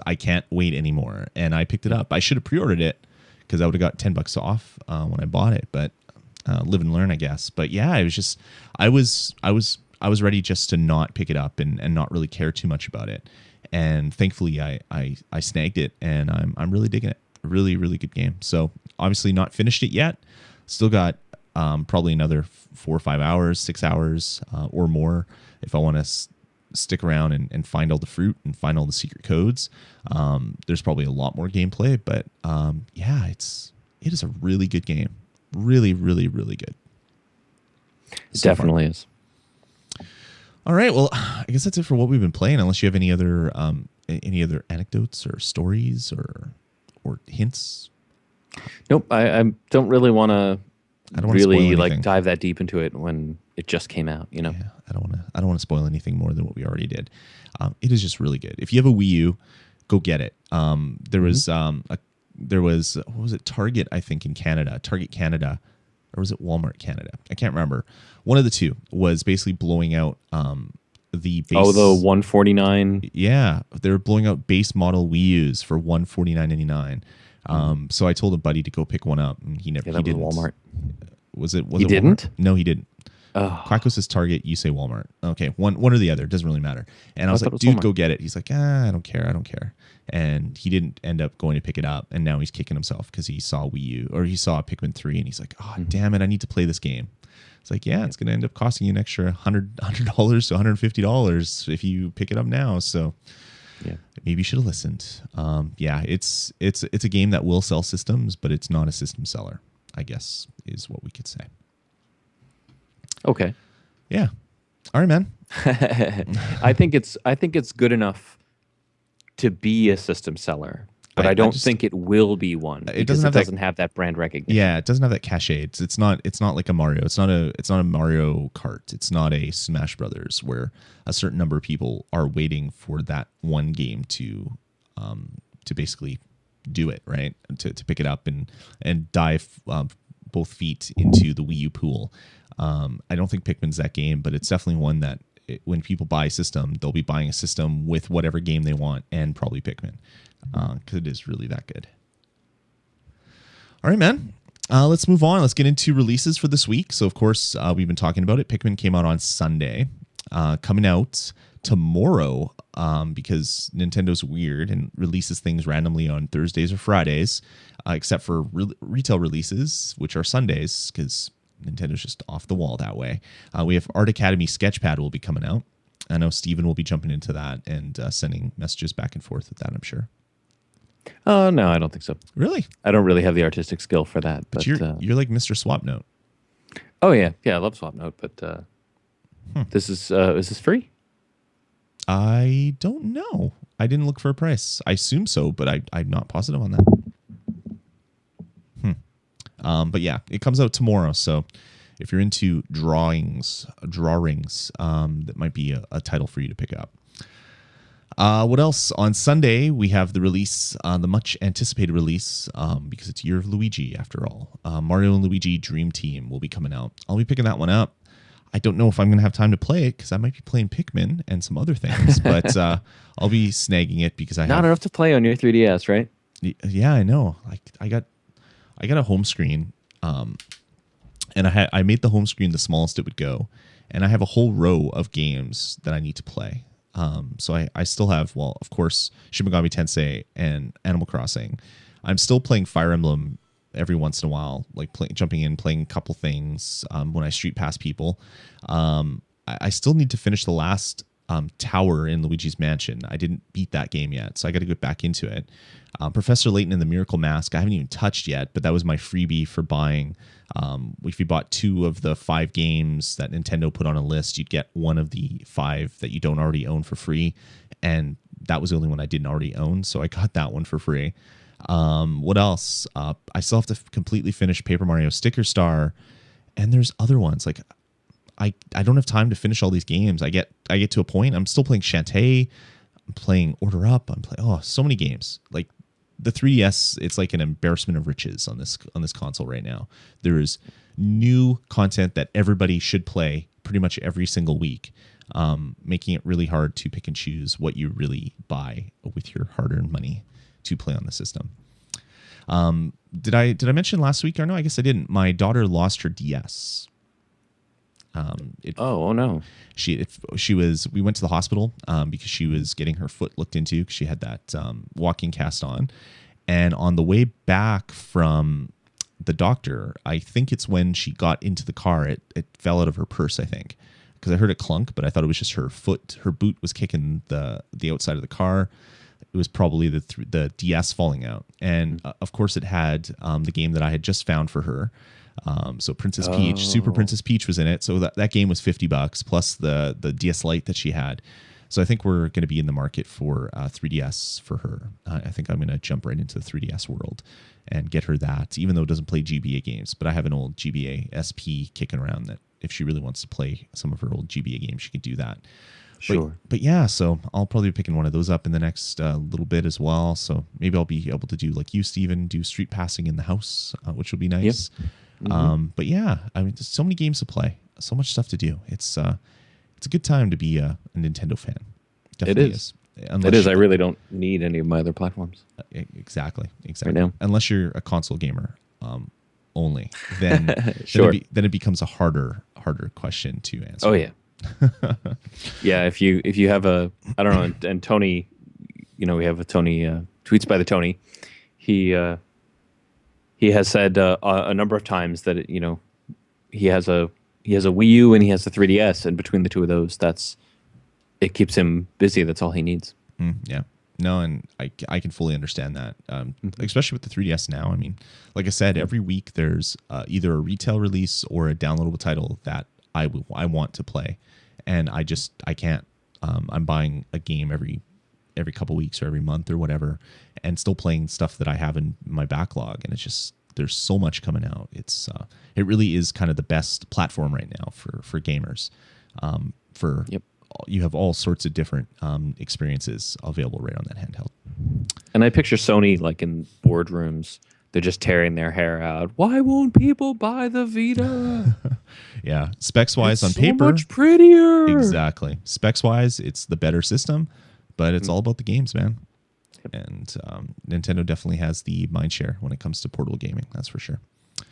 S1: I can't wait anymore. And I picked it up. I should have pre-ordered it because I would have got $10 off when I bought it, but live and learn, I guess. But yeah, it was just I was ready just to not pick it up and not really care too much about it. And thankfully, I snagged it, and I'm really digging it. Really, really good game. So obviously not finished it yet. Still got probably another 4 or 5 hours, 6 hours or more if I want to stick around and find all the fruit and find all the secret codes. There's probably a lot more gameplay, but yeah, it is a really good game. Really, really, really good.
S2: It definitely is.
S1: All right, well, I guess that's it for what we've been playing. Unless you have any other anecdotes or stories or hints.
S2: Nope, I don't really want to really
S1: like
S2: dive that deep into it when it just came out. You know,
S1: yeah, I don't want to spoil anything more than what we already did. It is just really good. If you have a Wii U, go get it. There was what was it, Target, I think, in Canada, Target Canada. Or was it Walmart Canada? I can't remember. One of the two was basically blowing out the base.
S2: Oh, the $149.
S1: Yeah, they were blowing out base model Wii U's for $149.99. So I told a buddy to go pick one up, and he never.
S2: Yeah, that
S1: he
S2: was
S1: didn't.
S2: Walmart.
S1: Was it?
S2: He didn't?
S1: Walmart? No, he didn't.
S2: Oh.
S1: Quacko says Target, you say Walmart. Okay, one or the other, doesn't really matter. And I was like, dude, Walmart. Go get it. He's like, I don't care. And he didn't end up going to pick it up, and now he's kicking himself because he saw Wii U, or he saw Pikmin 3, and he's like, oh, damn it, I need to play this game. It's like, yeah, it's going to end up costing you an extra $100 to $150 if you pick it up now. So yeah, maybe you should have listened. Yeah, it's a game that will sell systems, but it's not a system seller, I guess, is what we could say.
S2: Okay.
S1: Yeah. All right, man.
S2: I think it's good enough to be a system seller, but I don't think it will be one. It doesn't have that brand recognition.
S1: Yeah, it doesn't have that cachet. It's not like a Mario. It's not a Mario Kart. It's not a Smash Brothers where a certain number of people are waiting for that one game to basically do it, right? To pick it up and dive both feet into the Wii U pool. I don't think Pikmin's that game, but it's definitely one that when people buy a system, they'll be buying a system with whatever game they want, and probably Pikmin, because it is really that good. All right, man. Let's move on. Let's get into releases for this week. So, of course, we've been talking about it. Pikmin came out on Sunday. Coming out tomorrow, because Nintendo's weird and releases things randomly on Thursdays or Fridays, except for retail releases, which are Sundays, because Nintendo's just off the wall that way. We have Art Academy Sketchpad will be coming out. I know Steven will be jumping into that and sending messages back and forth with that, I'm sure.
S2: Oh, no, I don't think so.
S1: Really?
S2: I don't really have the artistic skill for that.
S1: But you're like Mr. Swapnote.
S2: Oh, yeah. Yeah, I love Swapnote, but this is this free?
S1: I don't know. I didn't look for a price. I assume so, but I'm not positive on that. But yeah, it comes out tomorrow. So if you're into drawings, that might be a title for you to pick up. What else? On Sunday, we have the release, the much anticipated release, because it's Year of Luigi after all. Mario and Luigi Dream Team will be coming out. I'll be picking that one up. I don't know if I'm going to have time to play it because I might be playing Pikmin and some other things, but I'll be snagging it because I
S2: Not enough to play on your 3DS, right?
S1: Yeah, I know. Like I got a home screen, and I made the home screen the smallest it would go, and I have a whole row of games that I need to play. So I still have, well, of course, Shin Megami Tensei and Animal Crossing. I'm still playing Fire Emblem every once in a while, like jumping in, playing a couple things when I street pass people. I still need to finish the last tower in Luigi's Mansion. I didn't beat that game yet, so I got to get back into it. Professor Layton and the Miracle Mask, I haven't even touched yet, but that was my freebie for buying. If you bought 2 of the 5 games that Nintendo put on a list, you'd get one of the 5 that you don't already own for free. And that was the only one I didn't already own, so I got that one for free. What else? I still have to completely finish Paper Mario Sticker Star, and there's other ones. Like I don't have time to finish all these games. I get to a point. I'm still playing Shantae. I'm playing Order Up. I'm playing so many games. Like the 3DS, it's like an embarrassment of riches on this console right now. There is new content that everybody should play pretty much every single week, making it really hard to pick and choose what you really buy with your hard-earned money to play on the system. Did I mention last week or no? I guess I didn't. My daughter lost her DS.
S2: Oh no.
S1: We went to the hospital because she was getting her foot looked into because she had that walking cast on. And on the way back from the doctor, I think it's when she got into the car, it fell out of her purse, I think, because I heard it clunk, but I thought it was just her foot. Her boot was kicking the outside of the car. It was probably the DS falling out. And of course it had the game that I had just found for her. So Princess Peach, Super Princess Peach was in it. So that game was $50 plus the DS Lite that she had. So I think we're going to be in the market for 3DS for her. I think I'm going to jump right into the 3DS world and get her that, even though it doesn't play GBA games. But I have an old GBA SP kicking around that if she really wants to play some of her old GBA games, she can do that.
S2: Sure.
S1: But yeah, so I'll probably be picking one of those up in the next little bit as well. So maybe I'll be able to do like you, Steven, do street passing in the house, which will be nice. Yep. But yeah, I mean, there's so many games to play, so much stuff to do. It's a good time to be a Nintendo fan. Definitely is.
S2: It is. I really don't need any of my other platforms.
S1: Exactly.
S2: Right now.
S1: Unless you're a console gamer only, then
S2: sure.
S1: then it becomes a harder question to answer.
S2: Oh yeah. Yeah, if you have I don't know, and Tony, we have a Tony tweets by the Tony. He has said a number of times that he has a Wii U and he has a 3DS, and between the two of those, it keeps him busy. That's all he needs.
S1: Yeah. No, and I can fully understand that, especially with the 3DS now. I mean, like I said, every week there's either a retail release or a downloadable title that I want to play, and I can't. I'm buying a game every couple weeks or every month or whatever, and still playing stuff that I have in my backlog, and it's just there's so much coming out. It really is kind of the best platform right now for gamers. Yep. You have all sorts of different experiences available right on that handheld.
S2: And I picture Sony like in boardrooms. They're just tearing their hair out. Why won't people buy the Vita?
S1: Yeah, specs-wise on paper,
S2: so much prettier.
S1: Exactly. Specs-wise, it's the better system, but it's all about the games, man. Yep. And Nintendo definitely has the mind share when it comes to portable gaming. That's for sure.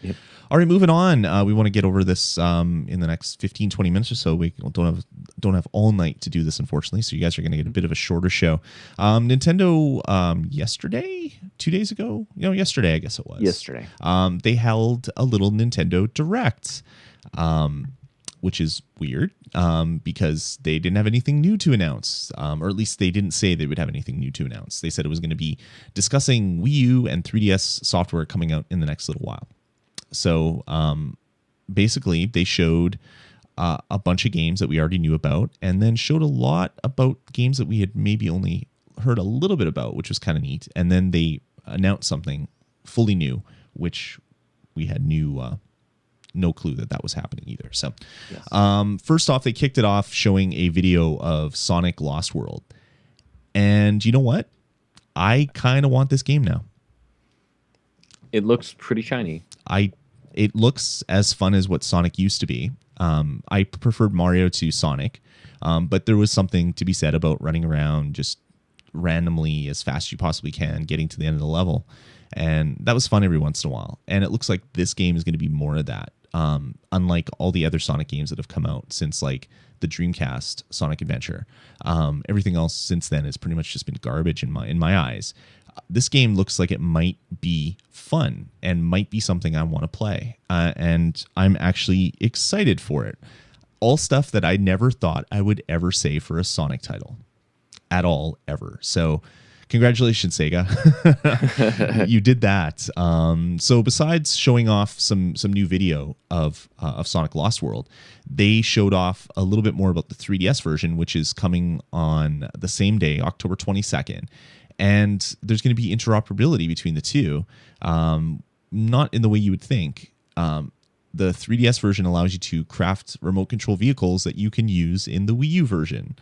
S1: Yep. All right, moving on. We want to get over this in the next 15, 20 minutes or so. We don't have all night to do this, unfortunately. So you guys are going to get a bit of a shorter show. Nintendo yesterday, 2 days ago, yesterday, I guess it was.
S2: Yesterday.
S1: They held a little Nintendo Direct, which is weird because they didn't have anything new to announce, or at least they didn't say they would have anything new to announce. They said it was going to be discussing Wii U and 3DS software coming out in the next little while. So basically, they showed a bunch of games that we already knew about, and then showed a lot about games that we had maybe only heard a little bit about, which was kind of neat. And then they announced something fully new, which we had no clue that was happening either. So
S2: yes.
S1: First off, they kicked it off showing a video of Sonic Lost World. And you know what? I kind of want this game now.
S2: It looks pretty shiny.
S1: It looks as fun as what Sonic used to be. I preferred Mario to Sonic, but there was something to be said about running around just randomly as fast as you possibly can, getting to the end of the level. And that was fun every once in a while. And it looks like this game is going to be more of that. Unlike all the other Sonic games that have come out since like the Dreamcast Sonic Adventure. Everything else since then has pretty much just been garbage in my eyes. This game looks like it might be fun and might be something I want to play. And I'm actually excited for it. All stuff that I never thought I would ever say for a Sonic title at all, ever. So congratulations, Sega. You did that. So besides showing off some new video of Sonic Lost World, they showed off a little bit more about the 3DS version, which is coming on the same day, October 22nd. And there's going to be interoperability between the two, not in the way you would think. The 3DS version allows you to craft remote control vehicles that you can use in the Wii U version,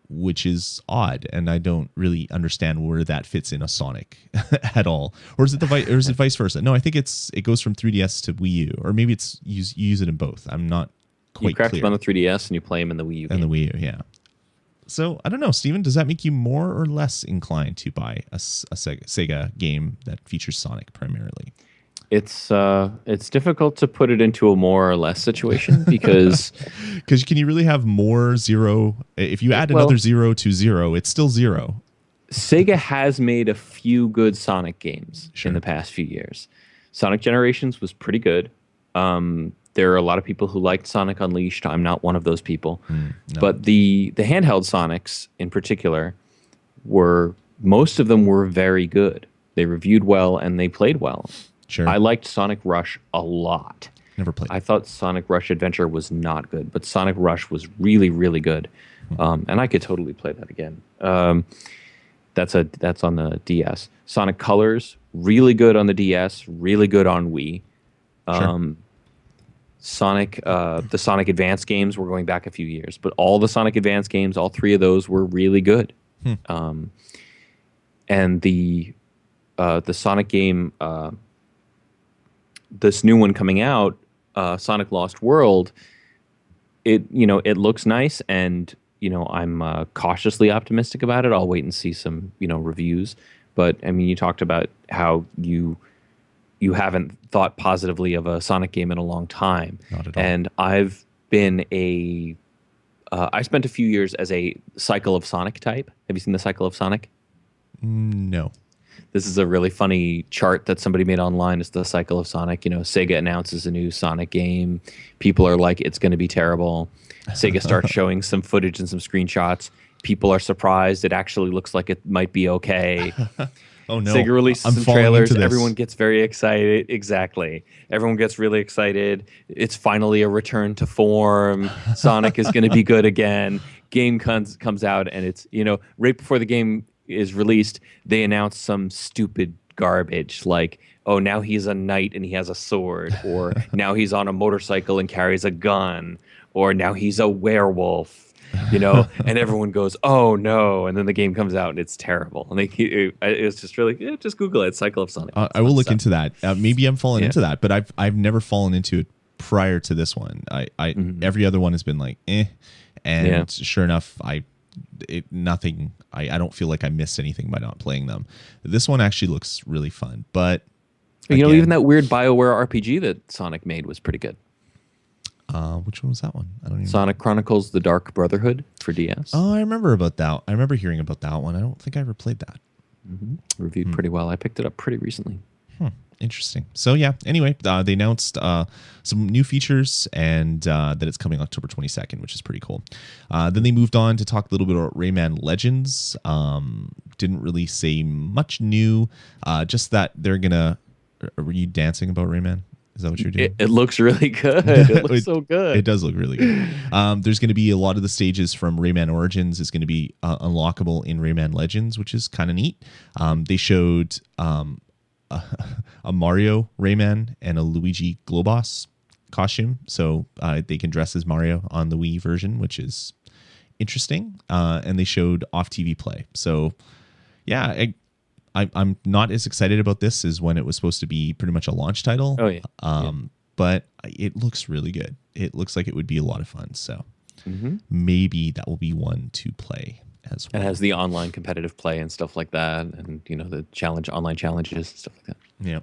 S1: which is odd, and I don't really understand where that fits in a Sonic at all. Or is it vice versa? No, I think it goes from 3DS to Wii U, or maybe it's you use it in both. I'm not quite
S2: You craft
S1: clear.
S2: them on the 3DS and you play them in the Wii U.
S1: And the Wii U, yeah. So I don't know, Steven, does that make you more or less inclined to buy a Sega game that features Sonic primarily?
S2: It's difficult to put it into a more or less situation because
S1: can you really have more zero? If you add another 0 to 0, it's still 0.
S2: Sega has made a few good Sonic games in the past few years. Sonic Generations was pretty good. There are a lot of people who liked Sonic Unleashed. I'm not one of those people. No. But the handheld Sonics in particular most of them were very good. They reviewed well and they played well.
S1: Sure.
S2: I liked Sonic Rush a lot.
S1: Never played.
S2: I thought Sonic Rush Adventure was not good, but Sonic Rush was really, really good. And I could totally play that again. That's on the DS. Sonic Colors, really good on the DS, really good on Wii.
S1: Sure.
S2: The Sonic Advance games, we're going back a few years, but all the Sonic Advance games, all three of those were really good. And the Sonic game, this new one coming out, Sonic Lost World, it looks nice, and I'm cautiously optimistic about it. I'll wait and see some reviews, but I mean, you talked about how you haven't thought positively of a Sonic game in a long time.
S1: Not at all.
S2: And I've been I spent a few years as a Cycle of Sonic type. Have you seen the Cycle of Sonic?
S1: No.
S2: This is a really funny chart that somebody made online. It's the Cycle of Sonic. Sega announces a new Sonic game. People are like, it's going to be terrible. Sega starts showing some footage and some screenshots. People are surprised. It actually looks like it might be okay.
S1: Oh no!
S2: Sega releases some trailers. Everyone gets very excited. Exactly. Everyone gets really excited. It's finally a return to form. Sonic is going to be good again. Game comes out, and it's right before the game is released, they announce some stupid garbage like, oh, now he's a knight and he has a sword, or now he's on a motorcycle and carries a gun, or now he's a werewolf. And everyone goes, oh no, and then the game comes out and it's terrible. And it's just really, just Google it, Cycle of Sonic.
S1: I will look into that. Maybe I'm falling into that, but I've never fallen into it prior to this one. Every other one has been like, and sure enough, I don't feel like I missed anything by not playing them. This one actually looks really fun, but again,
S2: even that weird BioWare RPG that Sonic made was pretty good.
S1: Which one was that one? I don't even
S2: Sonic Chronicles: The Dark Brotherhood for DS.
S1: Oh, I remember about that. I remember hearing about that one. I don't think I ever played that.
S2: Reviewed pretty well. I picked it up pretty recently.
S1: Interesting. So yeah, anyway, they announced some new features and that it's coming October 22nd, which is pretty cool. Then they moved on to talk a little bit about Rayman Legends. Didn't really say much new, just that they're gonna... Were you dancing about Rayman? Is that what you're doing?
S2: It looks really good. It looks so good.
S1: It does look really good. There's going to be a lot of the stages from Rayman Origins is going to be unlockable in Rayman Legends, which is kind of neat. They showed a Mario Rayman and a Luigi Globos costume, so they can dress as Mario on the Wii version, which is interesting, and they showed off TV play. So yeah, I'm not as excited about this as when it was supposed to be pretty much a launch title.
S2: Oh yeah.
S1: But it looks really good. It looks like it would be a lot of fun. So maybe that will be one to play as well.
S2: It has the online competitive play and stuff like that, and the online challenges and stuff like that.
S1: Yeah.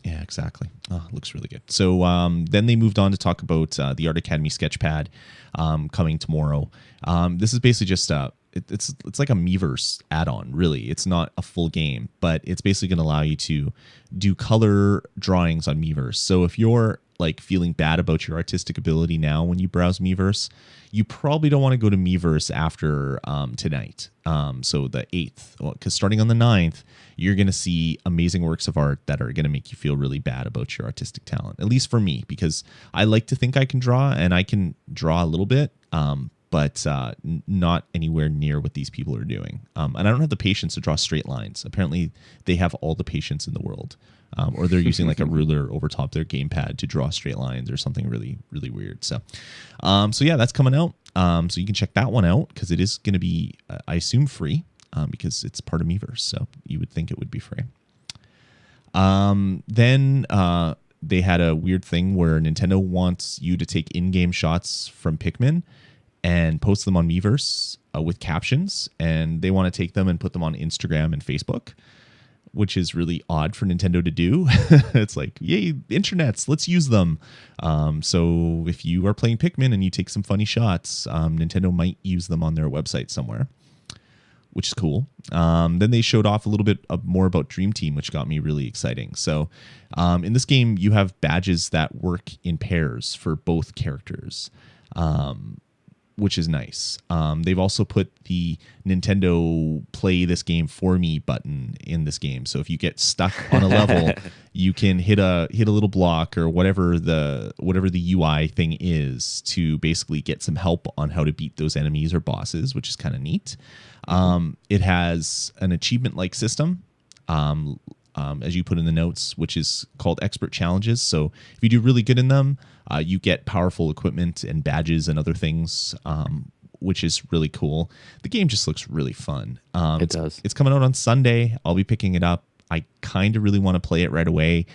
S1: Yeah, exactly. Oh, it looks really good. So then they moved on to talk about the Art Academy Sketchpad coming tomorrow. This is basically just it's like a Miiverse add-on, really. It's not a full game, but it's basically going to allow you to do color drawings on Miiverse. So if you're like feeling bad about your artistic ability now when you browse Miiverse, you probably don't want to go to Miiverse after tonight. So the 8th, because starting on the 9th, you're going to see amazing works of art that are going to make you feel really bad about your artistic talent. At least for me, because I like to think I can draw, and I can draw a little bit, but not anywhere near what these people are doing. And I don't have the patience to draw straight lines. Apparently, they have all the patience in the world. Or they're using like a ruler over top their gamepad to draw straight lines or something really, really weird. So yeah, that's coming out. So you can check that one out because it is going to be, I assume, free because it's part of Miiverse. So you would think it would be free. Then they had a weird thing where Nintendo wants you to take in-game shots from Pikmin and post them on Miiverse with captions, and they want to take them and put them on Instagram and Facebook, which is really odd for Nintendo to do. It's like, yay, internets, let's use them. So if you are playing Pikmin and you take some funny shots, Nintendo might use them on their website somewhere, which is cool. Then they showed off a little bit more about Dream Team, which got me really exciting. So in this game, you have badges that work in pairs for both characters, which is nice. They've also put the Nintendo Play This Game For Me button in this game. So if you get stuck on a level, you can hit a little block or whatever the UI thing is to basically get some help on how to beat those enemies or bosses, which is kind of neat. It has an achievement-like system, as you put in the notes, which is called Expert Challenges. So if you do really good in them, you get powerful equipment and badges and other things, which is really cool. The game just looks really fun.
S2: It does.
S1: It's coming out on Sunday. I'll be picking it up. I kind of really want to play it right away.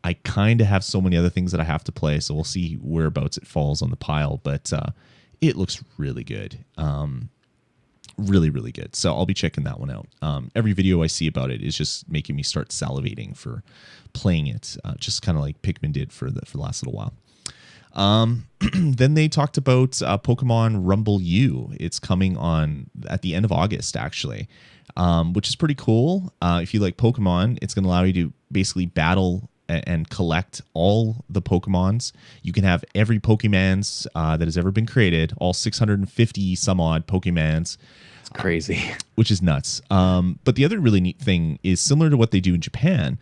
S1: I kind of have so many other things that I have to play, so we'll see whereabouts it falls on the pile. But it looks really good. Really, really good. So I'll be checking that one out. Every video I see about it is just making me start salivating for playing it, just kind of like Pikmin did for the last little while. Then they talked about Pokemon Rumble U. It's coming on at the end of August, actually, which is pretty cool. If you like Pokemon, it's going to allow you to basically battle and collect all the Pokemons. You can have every Pokemans that has ever been created, all 650 some odd Pokemans.
S2: It's crazy.
S1: Which is nuts. But the other really neat thing is similar to what they do in Japan,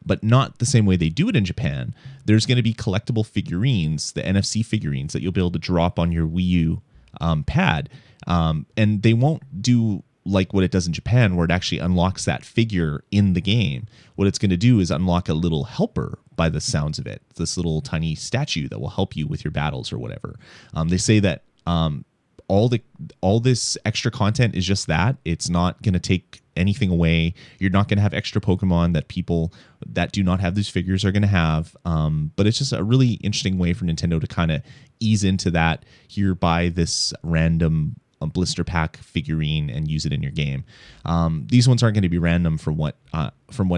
S1: but not the same way they do it in Japan. There's going to be collectible figurines, the NFC figurines that you'll be able to drop on your Wii U pad. And they won't do like what it does in Japan, where it actually unlocks that figure in the game. What it's going to do is unlock a little helper by the sounds of it, this little tiny statue that will help you with your battles or whatever. They say that all this extra content is just that. It's not going to take anything away. You're not going to have extra Pokemon that people that do not have these figures are going to have. But it's just a really interesting way for Nintendo to kind of ease into that. Here, buy this random blister pack figurine and use it in your game. These ones aren't going to be random from what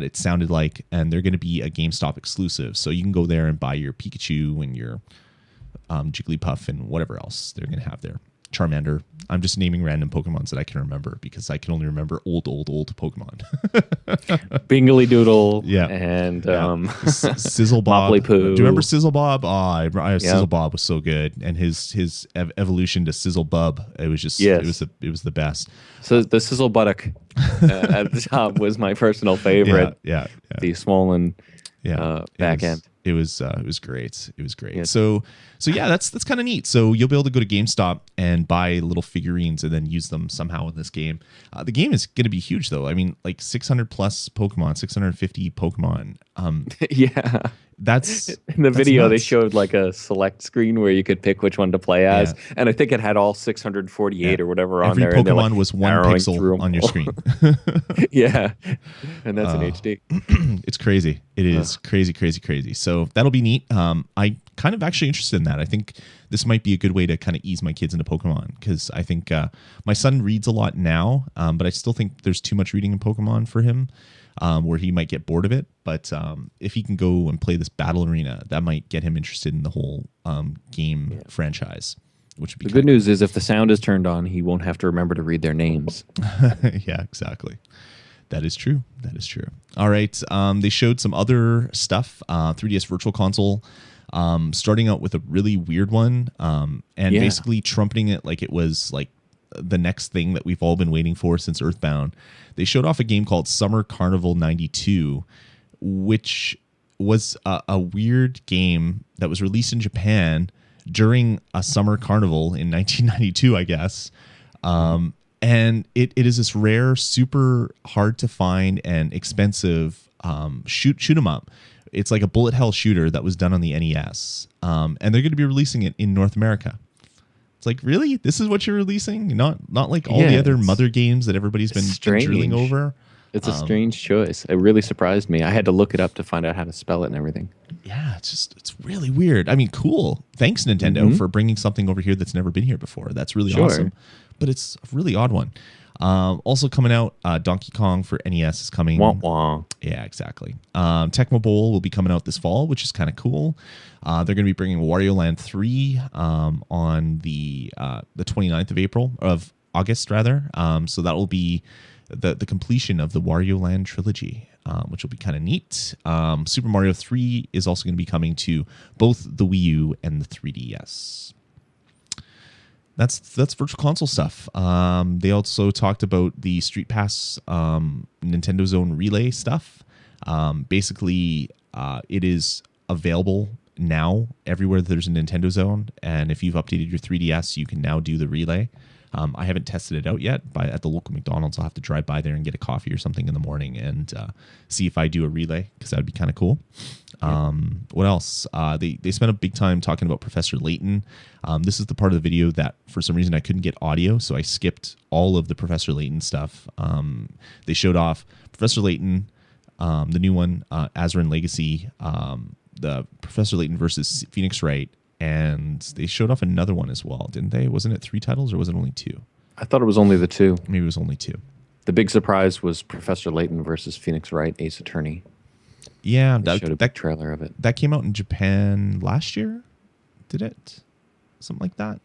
S1: it sounded like, and they're going to be a GameStop exclusive. So you can go there and buy your Pikachu and your Jigglypuff and whatever else they're going to have there. Charmander. I'm just naming random Pokemons that I can remember because I can only remember old Pokemon.
S2: Bingly Doodle.
S1: Yeah.
S2: And
S1: Sizzle Bob.
S2: Mopply Poo.
S1: Do you remember Sizzle Bob? Sizzle Bob was so good, and his evolution to Sizzle Bub. It was just it was the best.
S2: So the Sizzle Buttock at the top was my personal favorite.
S1: Yeah.
S2: The swollen back end.
S1: It was great. It was great.
S2: Yes.
S1: So yeah, that's kind of neat. So you'll be able to go to GameStop and buy little figurines and then use them somehow in this game. The game is going to be huge, though. I mean, like 600 plus Pokemon, 650 Pokemon.
S2: Yeah.
S1: That's
S2: in the video. They
S1: nuts.
S2: showed like a select screen where you could pick which one to play as, and I think it had all 648 or whatever on
S1: Every
S2: there. And they're,
S1: Pokemon
S2: like,
S1: was one
S2: arrowing through
S1: pixel
S2: 'em
S1: on your
S2: all.
S1: screen.
S2: Yeah, and that's in HD.
S1: It's crazy. It is crazy. So that'll be neat. I kind of actually interested in that. I think this might be a good way to kind of ease my kids into Pokemon, because I think my son reads a lot now, but I still think there's too much reading in Pokemon for him, where he might get bored of it. But if he can go and play this battle arena, that might get him interested in the whole game franchise. Which would be
S2: The good news is if the sound is turned on, he won't have to remember to read their names.
S1: Yeah, exactly. That is true. All right. They showed some other stuff. 3DS Virtual Console, starting out with a really weird one, and basically trumpeting it like it was like the next thing that we've all been waiting for since Earthbound. They showed off a game called Summer Carnival 92, which was a weird game that was released in Japan during a summer carnival in 1992, I guess. And it is this rare, super hard to find and expensive shoot 'em up. It's like a bullet hell shooter that was done on the NES, and they're going to be releasing it in North America. It's like, really? This is what you're releasing? Not like all the other mother games that everybody's been drilling over.
S2: It's a strange choice. It really surprised me. I had to look it up to find out how to spell it and everything.
S1: Yeah, it's really weird. I mean, cool. Thanks, Nintendo, for bringing something over here that's never been here before. That's really awesome. But it's a really odd one. Also coming out, Donkey Kong for NES is coming.
S2: Wah, wah.
S1: Yeah, exactly. Tecmo Bowl will be coming out this fall, which is kind of cool. They're going to be bringing Wario Land 3 on the 29th of August, rather. So that will be the completion of the Wario Land trilogy, which will be kind of neat. Super Mario 3 is also going to be coming to both the Wii U and the 3DS. That's Virtual Console stuff. They also talked about the Street Pass Nintendo Zone Relay stuff. Basically, it is available now everywhere there's a Nintendo Zone, and if you've updated your 3DS, you can now do the relay. I haven't tested it out yet, but at the local McDonald's, I'll have to drive by there and get a coffee or something in the morning and see if I do a relay, because that would be kind of cool. What else? They spent a big time talking about Professor Layton. This is the part of the video that, for some reason, I couldn't get audio, so I skipped all of the Professor Layton stuff. They showed off Professor Layton, the new one, Azarin Legacy, the Professor Layton versus Phoenix Wright, and they showed off another one as well, didn't they? Wasn't it 3 titles, or was it only 2?
S2: I thought it was only the 2.
S1: Maybe it was only 2.
S2: The big surprise was Professor Layton versus Phoenix Wright, Ace Attorney.
S1: Yeah,
S2: They showed a big trailer of it.
S1: That came out in Japan last year, did it? Something like that?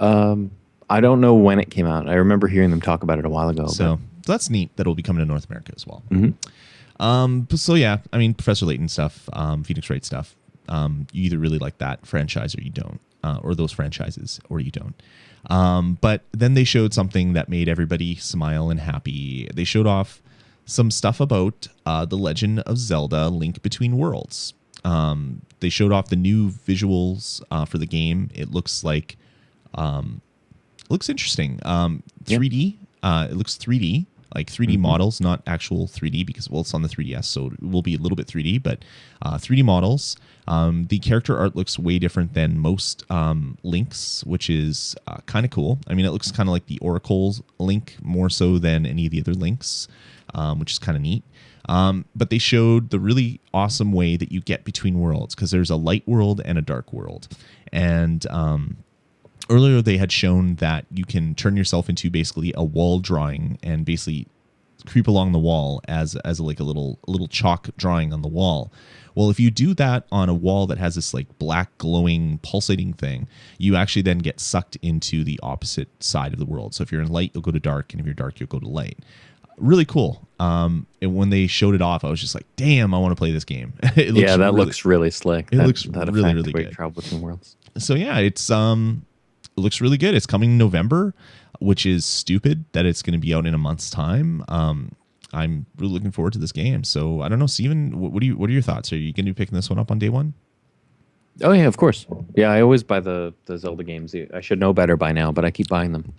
S2: I don't know when it came out. I remember hearing them talk about it a while ago.
S1: So that's neat that it'll be coming to North America as well.
S2: Mm-hmm.
S1: Yeah, I mean, Professor Layton stuff, Phoenix Wright stuff. You either really like that franchise or you don't, or those franchises or you don't. But then they showed something that made everybody smile and happy. They showed off some stuff about The Legend of Zelda: Link Between Worlds. They showed off the new visuals for the game. It looks like, looks interesting. 3D. It looks 3D. Like 3D models, not actual 3D, because, well, it's on the 3DS, so it will be a little bit 3D, but 3D models. The character art looks way different than most Links, which is kind of cool. I mean, it looks kind of like the Oracle's Link more so than any of the other Links, which is kind of neat. But they showed the really awesome way that you get between worlds, because there's a light world and a dark world. And earlier, they had shown that you can turn yourself into basically a wall drawing and basically creep along the wall as like a little chalk drawing on the wall. Well, if you do that on a wall that has this like black glowing pulsating thing, you actually then get sucked into the opposite side of the world. So if you're in light, you'll go to dark, and if you're dark, you'll go to light. Really cool. And when they showed it off, I was just like, "Damn, I want to play this game."
S2: Looks really slick.
S1: It looks really good.
S2: Travel between worlds.
S1: So yeah, it looks really good. It's coming in November, which is stupid that it's going to be out in a month's time. I'm really looking forward to this game. So I don't know, Steven, what are your thoughts? Are you going to be picking this one up on day one?
S2: Oh yeah, of course. Yeah, I always buy the Zelda games. I should know better by now, but I keep buying them.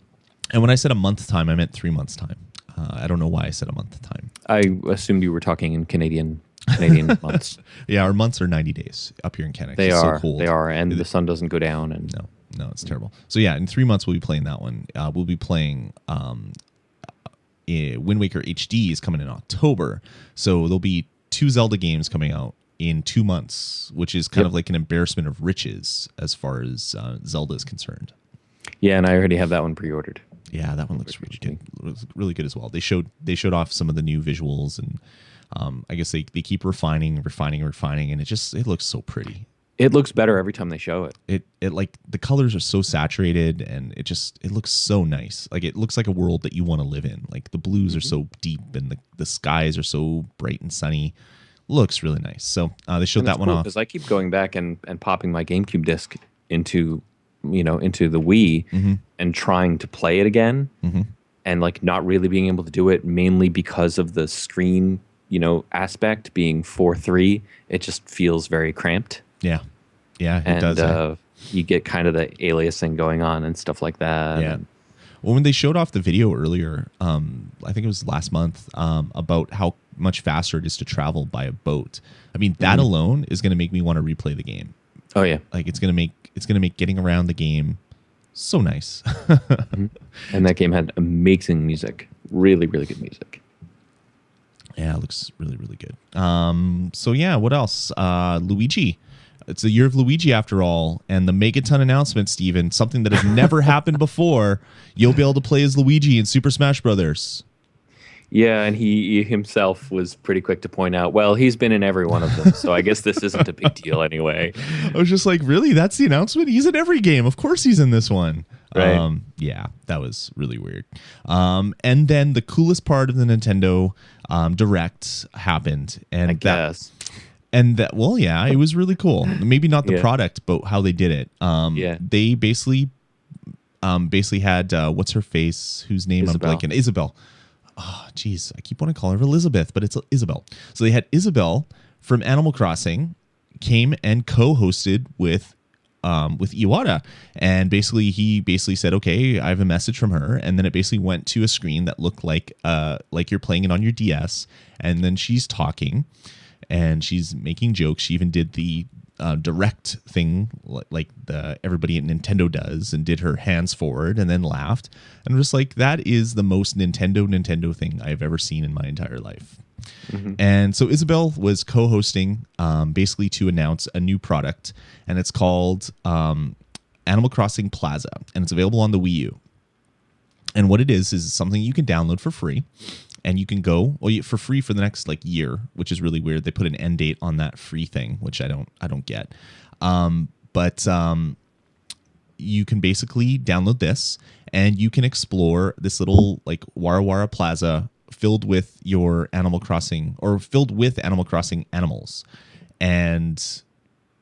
S1: And when I said a month's time, I meant 3 months time. I don't know why I said a month time.
S2: I assumed you were talking in Canadian Canadian months.
S1: Yeah, our months are 90 days up here in Canada.
S2: They
S1: It's
S2: are.
S1: so cold.
S2: They are, and the sun doesn't go down. And
S1: No, it's terrible. So yeah, in 3 months we'll be playing that one. We'll be playing Wind Waker HD is coming in October. So there'll be 2 Zelda games coming out in 2 months, which is kind of like an embarrassment of riches as far as Zelda is concerned.
S2: Yeah, and I already have that one pre-ordered.
S1: Yeah, that one looks really good. Looks really good as well. They showed off some of the new visuals, and I guess they keep refining, and it looks so pretty.
S2: It looks better every time they show it.
S1: It like the colors are so saturated, and it looks so nice. Like it looks like a world that you want to live in. Like the blues are so deep, and the skies are so bright and sunny. Looks really nice. So they showed that one off.
S2: Because I keep going back and popping my GameCube disc into the Wii and trying to play it again, and like not really being able to do it, mainly because of the screen aspect being 4:3. It just feels very cramped.
S1: Yeah, it does.
S2: You get kind of the aliasing going on and stuff like that.
S1: Yeah. Well, when they showed off the video earlier, I think it was last month, about how much faster it is to travel by a boat. I mean, that alone is going to make me want to replay the game.
S2: Oh yeah,
S1: like it's going to make getting around the game so nice.
S2: And that game had amazing music, really, really good music.
S1: Yeah, it looks really, really good. So yeah, what else? Luigi. It's the year of Luigi after all, and the Megaton announcement, Steven, something that has never happened before. You'll be able to play as Luigi in Super Smash Brothers.
S2: Yeah, and he himself was pretty quick to point out, well, he's been in every one of them, so I guess this isn't a big deal anyway.
S1: I was just like, really? That's the announcement? He's in every game. Of course he's in this one.
S2: Right.
S1: Yeah, that was really weird. And then the coolest part of the Nintendo Direct happened. And
S2: I guess.
S1: Well, yeah, it was really cool. Maybe not the product, but how they did it. They basically had, what's her face? Whose name
S2: Isabelle.
S1: I'm blanking? Isabelle. Oh, geez, I keep wanting to call her Elizabeth, but it's Isabelle. So they had Isabelle from Animal Crossing came and co-hosted with Iwata, and he said, okay, I have a message from her, and then it basically went to a screen that looked like you're playing it on your DS, and then she's talking, and she's making jokes. She even did the direct thing like everybody at Nintendo does, and did her hands forward and then laughed. And I'm just like, that is the most Nintendo thing I've ever seen in my entire life. And so Isabelle was co-hosting basically to announce a new product, and it's called Animal Crossing Plaza, and it's available on the Wii U. And what it is something you can download for free, and you can go for free for the next year, which is really weird. They put an end date on that free thing, which I don't get. But you can basically download this, and you can explore this little Wara Wara Plaza filled with your Animal Crossing, or filled with Animal Crossing animals. And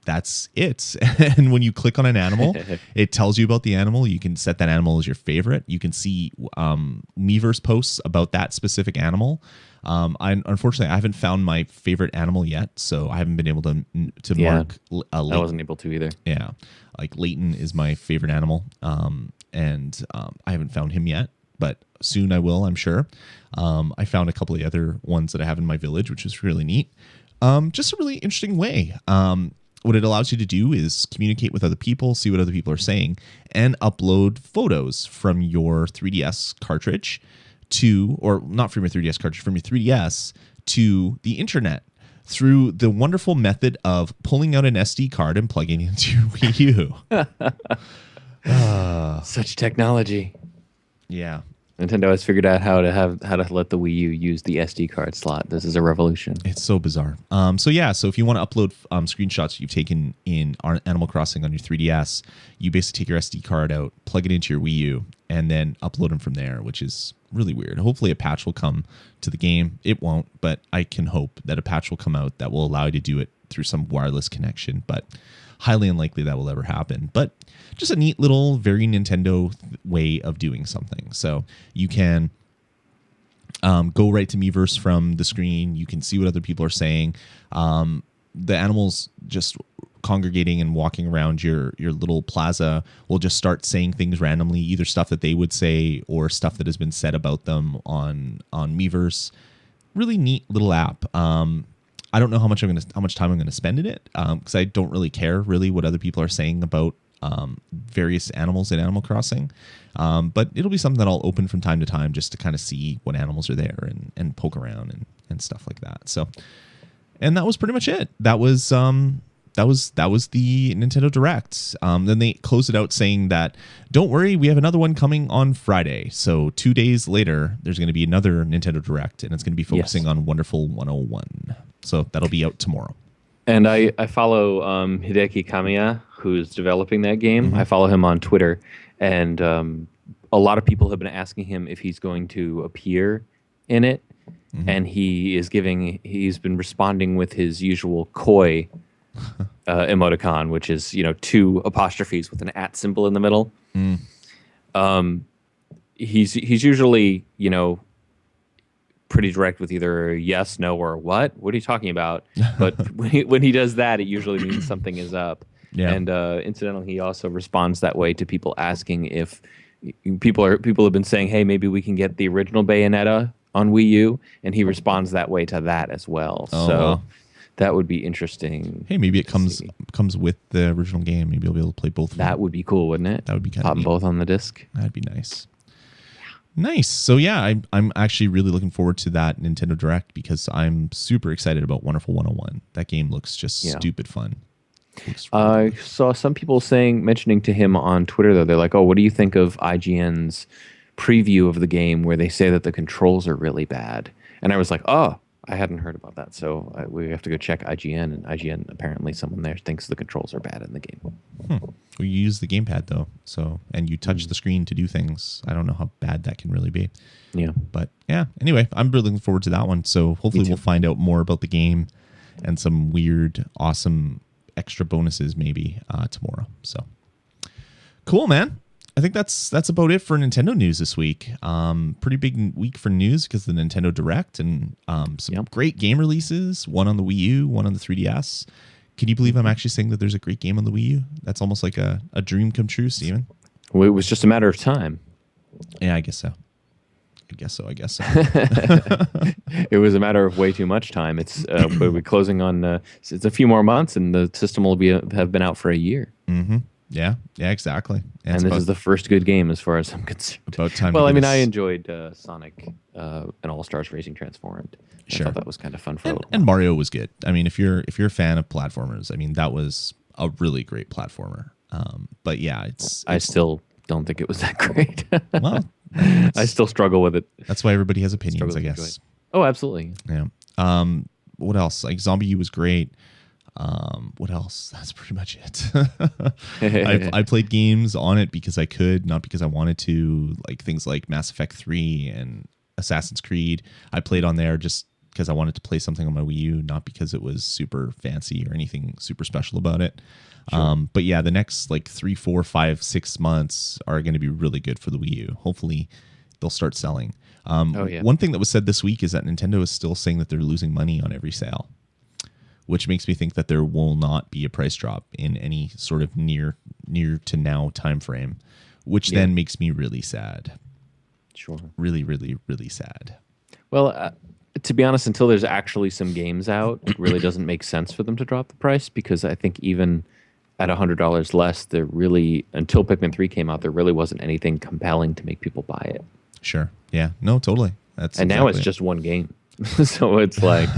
S1: that's it. And when you click on an animal, it tells you about the animal. You can set that animal as your favorite. You can see Miiverse posts about that specific animal. Unfortunately, I haven't found my favorite animal yet, so I haven't been able to mark.
S2: I wasn't able to either.
S1: Yeah, Leighton is my favorite animal, and I haven't found him yet, but soon I will, I'm sure. I found a couple of the other ones that I have in my village, which is really neat. Just a really interesting way. What it allows you to do is communicate with other people, see what other people are saying, and upload photos from your 3DS cartridge or not from your 3DS cartridge, from your 3DS to the internet through the wonderful method of pulling out an SD card and plugging it into your Wii U.
S2: Such technology.
S1: Yeah.
S2: Nintendo has figured out how to let the Wii U use the SD card slot. This is a revolution.
S1: It's so bizarre. So if you want to upload screenshots you've taken in Animal Crossing on your 3DS, you basically take your SD card out, plug it into your Wii U, and then upload them from there, which is really weird. Hopefully a patch will come to the game. It won't, but I can hope that a patch will come out that will allow you to do it through some wireless connection, but highly unlikely that will ever happen. But just a neat little, very Nintendo way of doing something. So you can go right to Miiverse from the screen. You can see what other people are saying. The animals just congregating and walking around your little plaza will just start saying things randomly, either stuff that they would say or stuff that has been said about them on Miiverse. Really neat little app. I don't know how much time I'm gonna spend in it, because I don't really care really what other people are saying about various animals in Animal Crossing. But it'll be something that I'll open from time to time just to kind of see what animals are there and poke around and stuff like that. So, and that was pretty much it. That was the Nintendo Direct. Then they closed it out saying that, don't worry, we have another one coming on Friday. So 2 days later, there's going to be another Nintendo Direct, and it's going to be focusing on Wonderful 101. So that'll be out tomorrow.
S2: And I follow Hideki Kamiya, who's developing that game. I follow him on Twitter, and a lot of people have been asking him if he's going to appear in it. And he's been responding with his usual coy emoticon, which is 2 apostrophes with an @ symbol in the middle. He's usually pretty direct with either yes, no, or what are you talking about? But when he does that, it usually means something is up. Yeah. And incidentally, he also responds that way to people asking if people have been saying, hey, maybe we can get the original Bayonetta on Wii U, and he responds that way to that as well. So that would be interesting.
S1: Hey, maybe it comes with the original game. Maybe you'll be able to play both of them.
S2: That would be cool, wouldn't it?
S1: That would be kind
S2: of
S1: neat.
S2: Both on the disc.
S1: That'd be nice. Nice. So yeah, I'm actually really looking forward to that Nintendo Direct because I'm super excited about Wonderful 101. That game looks just stupid fun.
S2: I saw some people mentioning to him on Twitter, though, they're like, oh, what do you think of IGN's preview of the game where they say that the controls are really bad? And I was like, oh, I hadn't heard about that. So we have to go check IGN, and IGN, apparently someone there thinks the controls are bad in the game.
S1: Well, you use the gamepad, though, and you touch the screen to do things. I don't know how bad that can really be.
S2: Yeah.
S1: But yeah, anyway, I'm really looking forward to that one. So hopefully we'll find out more about the game and some weird, awesome extra bonuses maybe tomorrow. So cool, man. I think that's about it for Nintendo news this week. Pretty big week for news because of the Nintendo Direct and some great game releases. One on the Wii U, one on the 3DS. Can you believe I'm actually saying that there's a great game on the Wii U? That's almost like a dream come true, Steven.
S2: Well, it was just a matter of time.
S1: Yeah, I guess so.
S2: It was a matter of way too much time. It's we're closing on. It's a few more months, and the system will have been out for a year.
S1: Mm-hmm. Yeah, exactly.
S2: And this is the first good game as far as I'm concerned.
S1: About time.
S2: Well, I mean, I enjoyed Sonic and All Stars Racing Transformed.
S1: Sure.
S2: I thought that was kind of fun for a little while.
S1: And Mario was good. I mean, if you're a fan of platformers, I mean, that was a really great platformer. But yeah,
S2: I still don't think it was that great.
S1: Well,
S2: I still struggle with it.
S1: That's why everybody has opinions, I guess.
S2: Oh, absolutely.
S1: Yeah. What else? Like Zombie U was great. What else? That's pretty much it. I played games on it because I could, not because I wanted to, like things like Mass Effect 3 and Assassin's Creed. I played on there just because I wanted to play something on my Wii U, not because it was super fancy or anything super special about it. Sure. But yeah, the next like 3, 4, 5, 6 months are going to be really good for the Wii U. Hopefully they'll start selling. One thing that was said this week is that Nintendo is still saying that they're losing money on every sale, which makes me think that there will not be a price drop in any sort of near to now time frame, which then makes me really sad.
S2: Sure.
S1: Really, really, really sad.
S2: Well, to be honest, until there's actually some games out, it really doesn't make sense for them to drop the price, because I think even at $100 less, until Pikmin 3 came out, there really wasn't anything compelling to make people buy it.
S1: Sure. Yeah. No, totally.
S2: Now it's just one game. So it's like...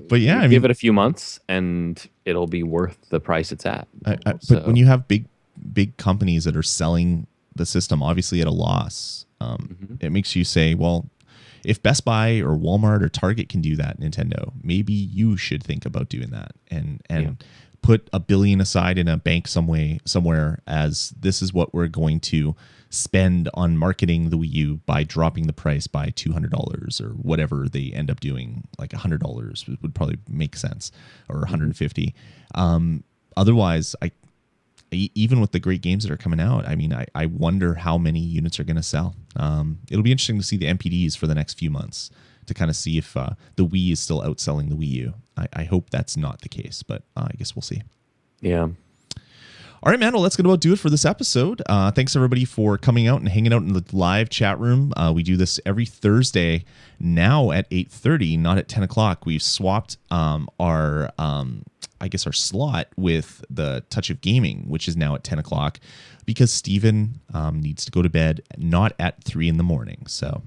S1: But yeah,
S2: give it a few months and it'll be worth the price it's at.
S1: But when you have big companies that are selling the system, obviously at a loss, it makes you say, well, if Best Buy or Walmart or Target can do that, Nintendo, maybe you should think about doing that and put $1 billion aside in a bank somewhere as this is what we're going to spend on marketing the Wii U by dropping the price by $200 or whatever they end up doing. Like $100 would probably make sense, or $150. Otherwise, even with the great games that are coming out, I mean, I wonder how many units are going to sell. It'll be interesting to see the NPDs for the next few months to kind of see if the Wii is still outselling the Wii U. I hope that's not the case, but I guess we'll see.
S2: Yeah.
S1: All right, man. Well, that's going to about do it for this episode. Thanks, everybody, for coming out and hanging out in the live chat room. We do this every Thursday now at 8:30, not at 10 o'clock. We've swapped our slot with the Touch of Gaming, which is now at 10 o'clock, because Steven needs to go to bed, not at 3 in the morning. So,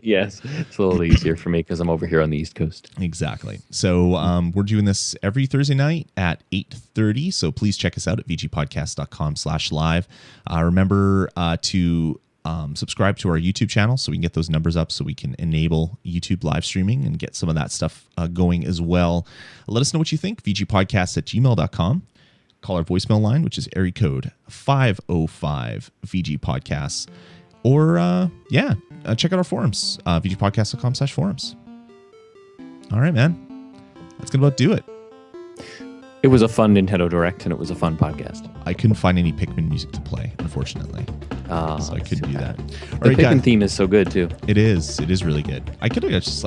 S2: yes, it's a little easier for me because I'm over here on the East Coast.
S1: Exactly. So we're doing this every Thursday night at 8:30. So please check us out at vgpodcast.com/live. Remember to subscribe to our YouTube channel so we can get those numbers up, so we can enable YouTube live streaming and get some of that stuff going as well. Let us know what you think. vgpodcasts@gmail.com. Call our voicemail line, which is area code 505 VG Podcasts. Or, check out our forums, vgpodcast.com/forums. All right, man. That's going to about do it.
S2: It was a fun Nintendo Direct, and it was a fun podcast.
S1: I couldn't find any Pikmin music to play, unfortunately. So I couldn't do that.
S2: The Pikmin theme is so good, too.
S1: It is. It is really good. I could have just,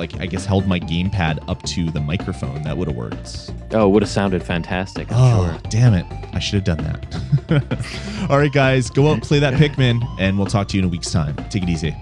S1: held my gamepad up to the microphone. That would have worked.
S2: Oh, it would have sounded fantastic, I'm sure.
S1: Damn it. I should have done that. All right, guys. Go out and play that Pikmin, and we'll talk to you in a week's time. Take it easy.